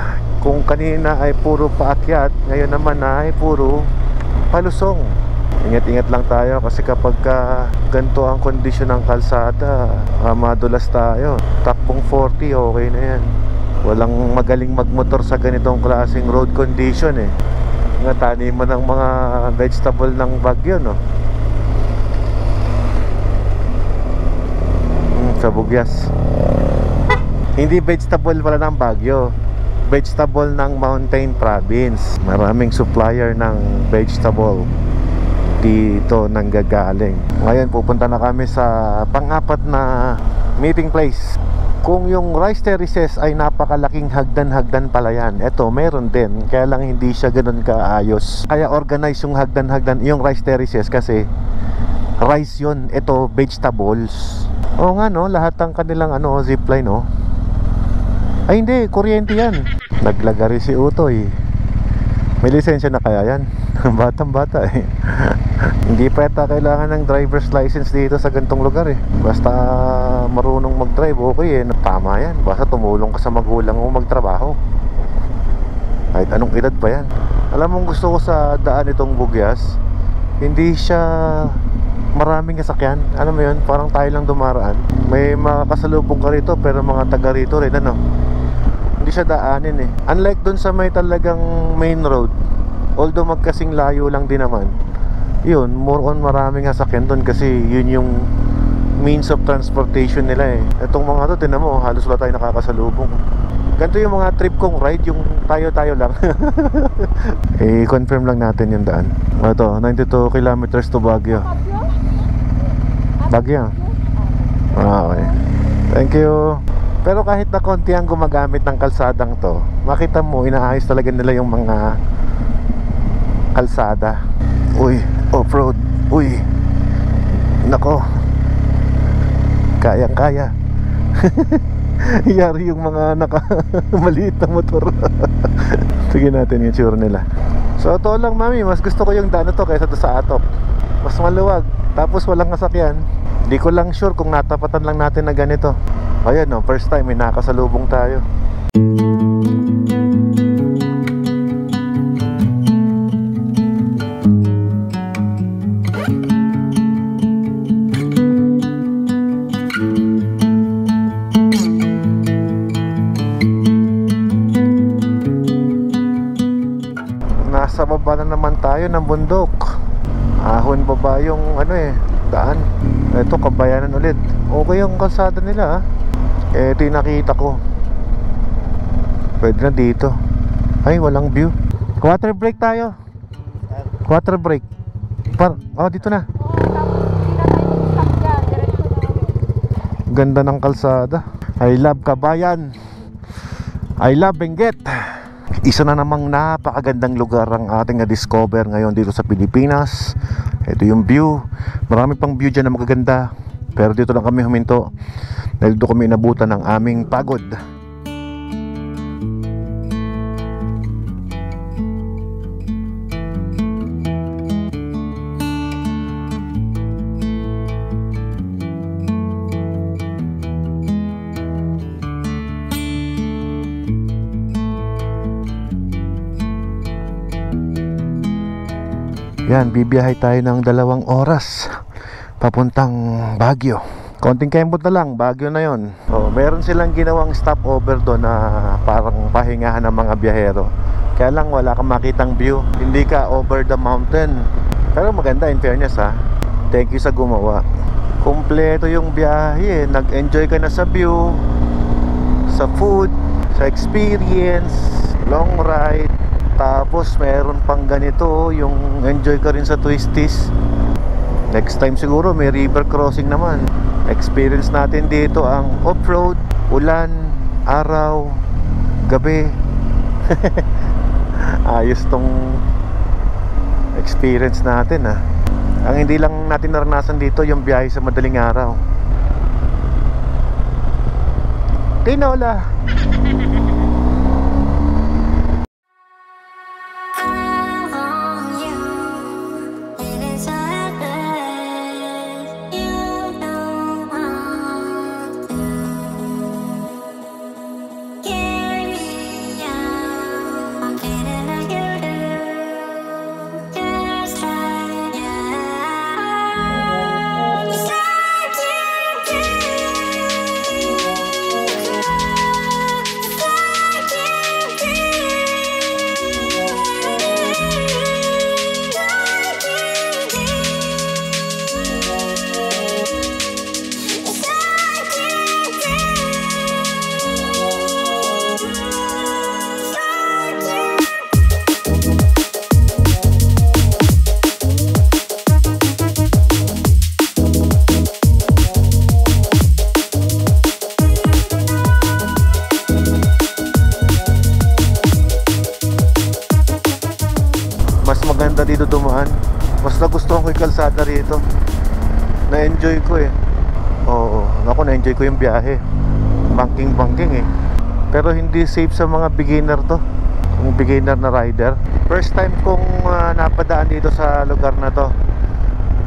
Kung kanina ay puro paakyat, ngayon naman ay puro palusong. Ingat-ingat lang tayo kasi kapag ganito ang kondisyon ng kalsada, madulas tayo. Takbong 40, okay na yan. Walang magaling magmotor sa ganitong klaseng road condition eh. Nga taniman ng mga vegetable ng Baguio, no? Sa Bugyas. Hindi vegetable pala ng Baguio, vegetable ng Mountain Province. Maraming supplier ng vegetable dito nanggagaling. Ngayon pupunta na kami sa pang-apat na meeting place. Kung yung rice terraces ay napakalaking hagdan-hagdan pala yan, eto meron din, kaya lang hindi siya ganun kaayos. Kaya organize yung hagdan-hagdan, yung rice terraces kasi rice yun, ito vegetables. Oo nga no, lahat ng kanilang zipline no. Ay hindi, kuryente yan. Naglagari si Utoy. May lisensya na kaya yan? Batang bata eh. Hindi pa yata kailangan ng driver's license dito sa gantong lugar eh. Basta marunong mag-drive, okay eh. Tama yan, basta tumulong ka sa magulang mo magtrabaho. Kahit anong edad pa yan. Alam mong gusto ko sa daan itong Bugyas, hindi siya maraming sasakyan. Alam mo yun, parang tayo lang dumaraan. May makakasalubong ka rito pero mga taga rito rin hindi siya daanin eh. Unlike dun sa may talagang main road, although magkasing layo lang din naman, yun, more on maraming sasakyan dun kasi yun yung means of transportation nila eh. Itong mga to, tinan mo, halos wala tayo nakakasalubong. Ganito yung mga trip kong ride, yung tayo-tayo lang. I-confirm lang natin yung daan. Ito, 92 kilometers to Baguio. Baguio? Okay. Thank you. Pero kahit na konti ang gumagamit ng kalsadang to, makita mo, inaayos talaga nila yung mga kalsada. Uy, off-road. Uy, nako, kayang-kaya. Yari yung mga maliit na motor. Tignan natin yung tsura nila. So ito lang mami, mas gusto ko yung daan na to kaysa doon sa Atop. Mas maluwag, tapos walang kasakyan. Di ko lang sure kung natapatan lang natin na ganito. Ayan no, first time may nakasalubong tayo. Nasa baba na naman tayo ng bundok. Ahon baba yung daan. Ito Kabayanan ulit. Okay yung kalsada nila. Ito yung nakita ko. Pwede na dito. Ay, walang view. Quarter break tayo. Quarter break. Dito na. Ganda ng kalsada. I love Kabayan. I love Benguet. Isa na namang napakagandang lugar ang ating na-discover ngayon dito sa Pilipinas. Ito yung view. Marami pang view dyan na magaganda. Pero dito lang kami huminto dahil dito kami inabutan ng aming pagod. Yan, bibiyahe tayo ng 2 oras papuntang Baguio. Konting kembot na lang, Baguio na yon. Meron silang ginawang stopover doon na parang pahingahan ng mga biyahero. Kaya lang wala kang makitang view. Hindi ka over the mountain. Pero maganda in fairness ha. Thank you sa gumawa. Kumpleto yung biyahe. Nag-enjoy ka na sa view, sa food, sa experience, long ride. Tapos meron pang ganito, yung enjoy ka rin sa twisties. Next time siguro may river crossing naman. Experience natin dito ang off-road, ulan, araw, gabi. Ayos tong experience natin ha. Ang hindi lang natin naranasan dito yung biyahe sa madaling araw. Tinola. Maganda dito dumaan. Mas nagustuhan ko yung kalsada rito. Na-enjoy ko eh. Oo, ako na-enjoy ko yung biyahe. Banking eh. Pero hindi safe sa mga beginner to. Yung beginner na rider. First time kong napadaan dito sa lugar na to.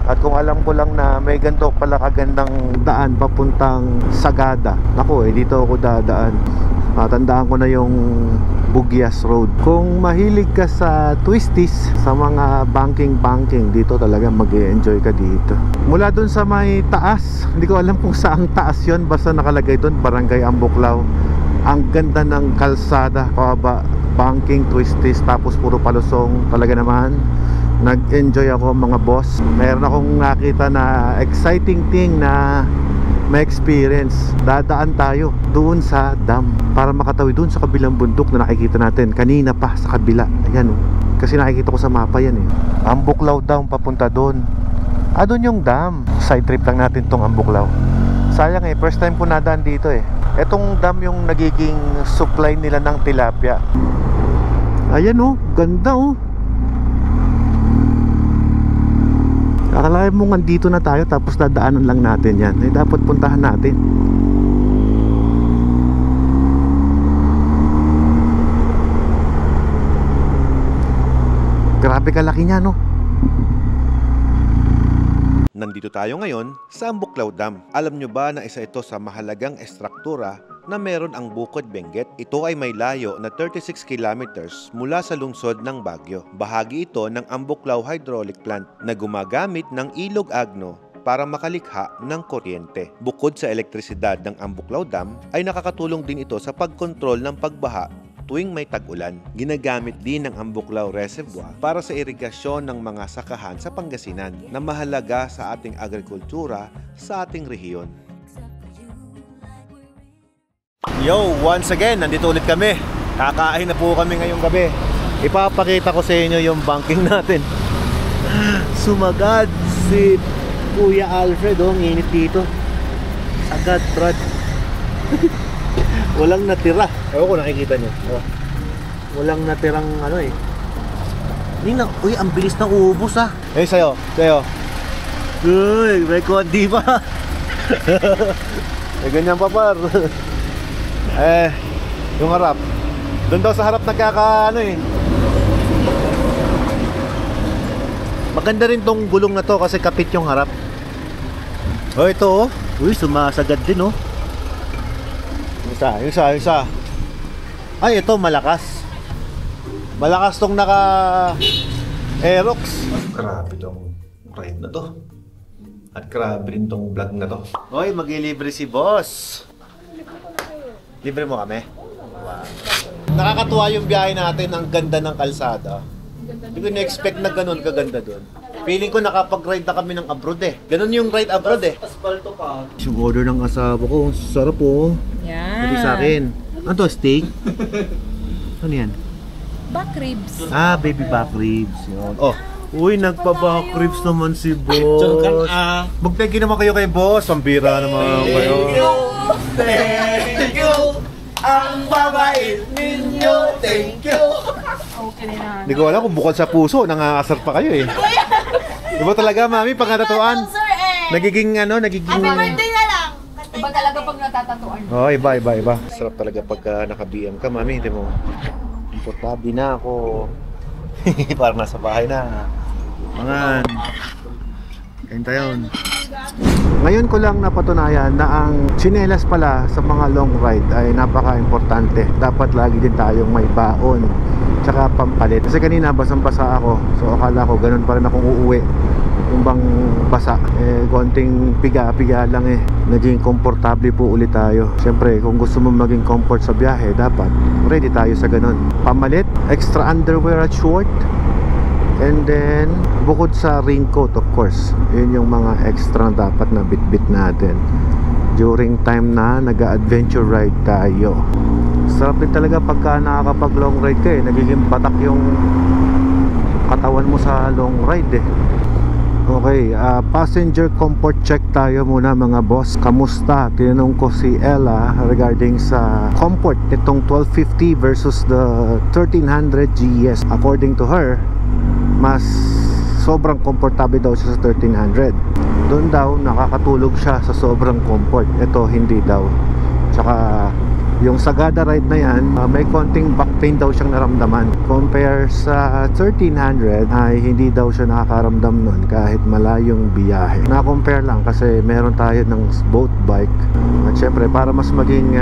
At kung alam ko lang na may ganito pala kagandang daan papuntang Sagada. Naku dito ako dadaan. Tandaan ko na yung Bugyas Road. Kung mahilig ka sa twisties, sa mga banking dito talaga mag-e-enjoy ka dito. Mula dun sa may taas, hindi ko alam kung saang taas yon, basta nakalagay dun Barangay Ambuklao. Ang ganda ng kalsada, pababa, banking, twisties, tapos puro palusong. Talaga naman nag-enjoy ako mga boss. Meron akong nakita na exciting thing na may experience. Dadaan tayo doon sa dam para makatawid doon sa kabilang bundok na nakikita natin kanina pa sa kabila. Ayan, oh. Kasi nakikita ko sa mapa yan eh. Ambuklaw daw papunta doon. Doon yung dam. Side trip lang natin tong Ambuklaw. Sayang eh, first time ko nadaan dito eh. Etong dam yung nagiging supply nila ng tilapia. Ayan oh, ganda oh. Akalain mo nandito na tayo tapos dadaanan lang natin yan. Eh dapat puntahan natin. Grabe kalaki niya no. Nandito tayo ngayon sa Ambuklaw Dam. Alam nyo ba na isa ito sa mahalagang estruktura na meron ang Bukod Benguet? Ito ay may layo na 36 kilometers mula sa lungsod ng Baguio. Bahagi ito ng Ambuklaw Hydraulic Plant na gumagamit ng ilog Agno para makalikha ng kuryente. Bukod sa elektrisidad ng Ambuklaw Dam, ay nakakatulong din ito sa pagkontrol ng pagbaha tuwing may tag-ulan. Ginagamit din ng Ambuklaw Reservoir para sa irigasyon ng mga sakahan sa Pangasinan na mahalaga sa ating agrikultura sa ating rehiyon. Yo, once again, nandito ulit kami. Kakain na po kami ngayong gabi. Ipapakita ko sa inyo yung banking natin. Sumagad si Kuya Alfred, oh, ang init dito. Sagad, Brad. Walang natira. Ewan ko, nakikita nyo. Oh. Walang natirang ano eh. Uy, ang bilis ng ubos ah. Eh, sa'yo. Uy, may kondi pa. Eh, ganyan pa par. Yung harap. Doon daw sa harap nagkaka ano eh. Maganda rin tong gulong na to kasi kapit yung harap. Oh, ito oh. Uy, sumasagad din oh. Isa. Ay, ito malakas. Malakas tong naka Aerox. Grabe tong ride na to. At grabe rin tong vlog na to. Hoy, mag-libre si boss. Libre mo kami? Wow. Nakakatuwa yung biyahe natin. Ang ganda ng kalsada. Hindi ko na-expect na ganun kaganda doon. Feeling ko nakapag-ride na kami ng abroad eh. Ganun yung ride abroad eh. Asfalto pa. Yung order ng asawa ko, sarap po. Yeah. Pati sa akin. Ano to, steak? Ano yan? Back ribs. Baby back ribs. Yun. Oh, uy, nagpa-back ribs naman si boss. Magthank you naman kayo kay boss. Pambira naman kayo. Thank you. Ang babait ninyo. Thank you. Okay na. Hindi ko alam kung bukod sa puso, nangaasar pa kayo eh. Diba talaga, mami, pag natatuan? Nagiging ano, nagiging... Happy birthday na lang! Iba talaga pag natatatuan. Oh, iba. Sarap talaga pagka naka-BM ka, mami. Hindi mo, komportable na ako. Parang nasa bahay na. Mangan. Kain tayo. Ngayon ko lang napatunayan na ang tsinelas pala sa mga long ride ay napaka-importante. Dapat lagi din tayong may baon tsaka pampalit. Kasi kanina basang-basa ako. So akala ko ganun pa rin akong uuwi. Yung bang basa, konting piga-piga lang eh. Naging komportable po ulit tayo. Siyempre, kung gusto mo maging comfort sa biyahe, dapat ready tayo sa ganun. Pamalit, extra underwear at short. And then, bukod sa raincoat of course, yun yung mga extra na dapat na bit-bit natin during time na nag-adventure ride tayo. Sarap din talaga pagka nakakapag long ride ka eh. Nagiging batak yung katawan mo sa long ride eh. Okay, passenger comfort check tayo muna mga boss. Kamusta? Tinanong ko si Ella regarding sa comfort nitong 1250 versus the 1300 GS. According to her, mas sobrang komportable daw siya sa 1300. Doon daw nakakatulog siya sa sobrang comfort. Ito hindi daw. Tsaka yung Sagada ride na yan, may konting back pain daw siyang naramdaman. Compare sa 1300 ay hindi daw siya nakakaramdam nun kahit malayong biyahe. Na-compare lang kasi meron tayo ng boat bike. At syempre para mas maging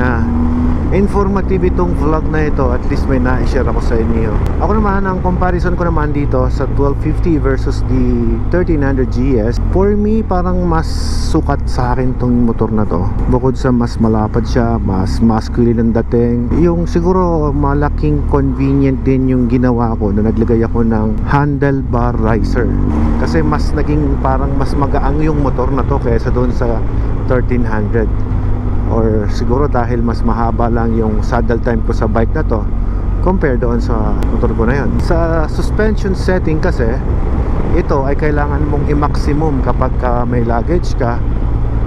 informative itong vlog na ito, at least may na-share ako sa inyo. Ako naman, ang comparison ko naman dito sa 1250 versus the 1300 GS, for me parang mas sukat sa akin tong motor na to. Bukod sa mas malapad siya, mas masculine ang dating, yung siguro malaking convenient din yung ginawa ko na naglagay ako ng handlebar riser. Kasi mas naging parang mas magaang yung motor na to kaysa doon sa 1300. Or siguro dahil mas mahaba lang yung saddle time ko sa bike na to compare doon sa motor ko na yun. Sa suspension setting kasi, ito ay kailangan mong i-maximum kapag may luggage ka,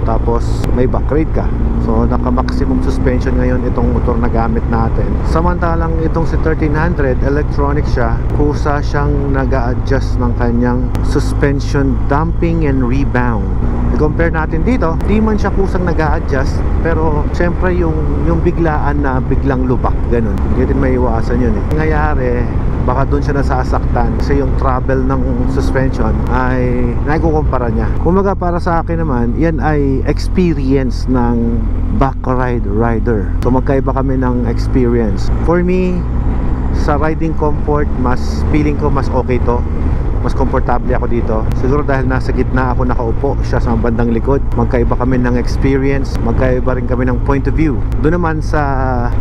tapos may back ride ka. So naka-maximum suspension ngayon itong motor na gamit natin. Samantalang itong si 1300, electronic siya, kusa siyang nag-a-adjust ng kanyang suspension damping and rebound. I-compare natin dito, di man siya kusang nag-a-adjust, pero syempre yung biglaan na biglang lubak, ganun. Hindi din may iwasan yun eh. Nangyayari, baka doon siya nasasaktan kasi yung travel ng suspension ay naikukumpara niya. Kumbaga para sa akin naman, yan ay experience ng back ride rider. So magkaiba kami ng experience. For me, sa riding comfort, mas feeling ko mas okay to. Mas komportable ako dito. Siguro dahil nasa gitna ako nakaupo, siya sa bandang likod. Magkaiba kami ng experience, magkaiba rin kami ng point of view. Doon naman sa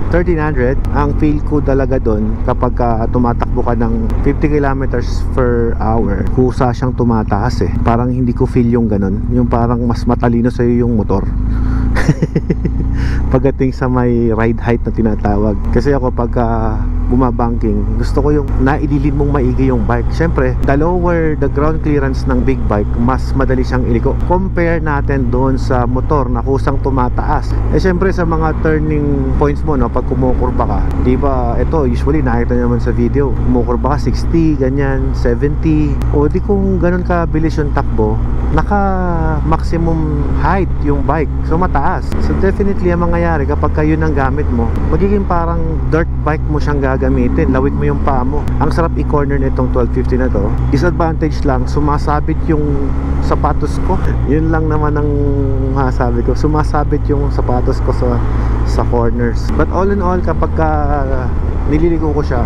1300, ang feel ko talaga doon kapag tumatakbo ka ng 50 kilometers per hour, kusa siyang tumataas eh. Parang hindi ko feel yung ganun. Yung parang mas matalino sa'yo yung motor. Pagdating sa may ride height na tinatawag. Kasi ako pagka bumabangking, gusto ko yung naidilin mong maigi yung bike. Syempre, the lower the ground clearance ng big bike, mas madali siyang iliko. Compare natin doon sa motor na kusang tumataas. Eh syempre sa mga turning points mo, no, pag kumukurba ka, di ba, ito usually nakita naman sa video, kumukurba ka 60, ganyan, 70. O di kung ganun ka bilis yung takbo, naka maximum height yung bike, so mataas. So definitely ang mangyayari kapag kayo ang gamit mo, magiging parang dirt bike mo siyang gagamitin. Lawit mo yung paa mo. Ang sarap i-corner nitong 1250 na to. Disadvantage lang, sumasabit yung sapatos ko. Yun lang naman ang masasabi ko, sumasabit yung sapatos ko sa corners. But all in all, kapag nililigo ko siya,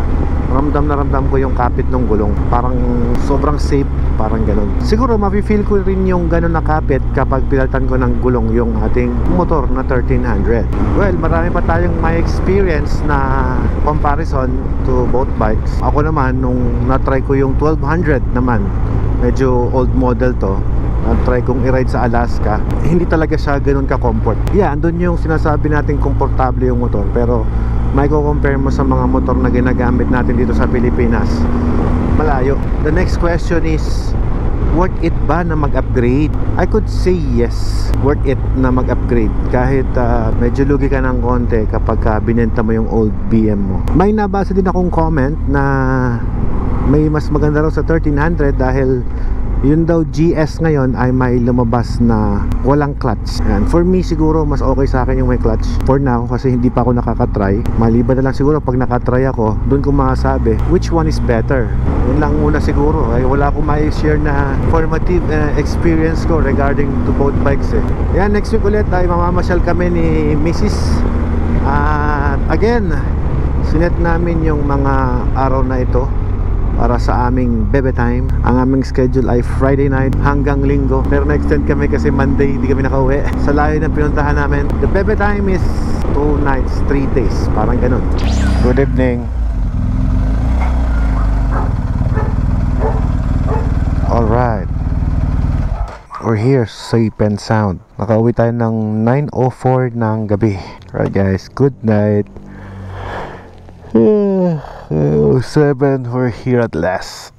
ramdam ko yung kapit ng gulong. Parang sobrang safe, parang ganun. Siguro mafe-feel ko rin yung ganun na kapit kapag pinaltan ko ng gulong yung ating motor na 1300. Well, marami pa tayong may experience na comparison to both bikes. Ako naman, nung na-try ko yung 1200 naman, medyo old model to, try kong i-ride sa Alaska, hindi talaga siya ganun ka-comfort. Yeah, andun yung sinasabi natin komportable yung motor, pero may compare mo sa mga motor na ginagamit natin dito sa Pilipinas, malayo. The next question is, worth it ba na mag-upgrade? I could say yes, worth it na mag-upgrade. Kahit medyo lugi ka ng konti kapag binenta mo yung old BM mo. May nabasa din akong comment na may mas maganda raw sa 1300 dahil yun daw GS ngayon ay may lumabas na walang clutch. And for me siguro mas okay sa akin yung may clutch for now kasi hindi pa ako nakakatry. Maliban na lang siguro pag nakatry ako, doon ko masasabi which one is better. Yun lang muna siguro. Ay wala akong mai-share na formative experience ko regarding to both bikes eh. Yan, next week ulit ay mamamasyal kami ni Mrs. At again, sinet namin yung mga araw na ito para sa aming bebe time. Ang aming schedule ay Friday night hanggang Linggo, pero na-extend kami kasi Monday hindi kami nakauwi sa layo ng pinuntahan namin. The bebe time is 2 nights, 3 days, parang ganun. Good evening. Alright, we're here, safe and sound. Nakauwi tayo ng 9:04 ng gabi. Alright guys, good night. 7, we're here at last.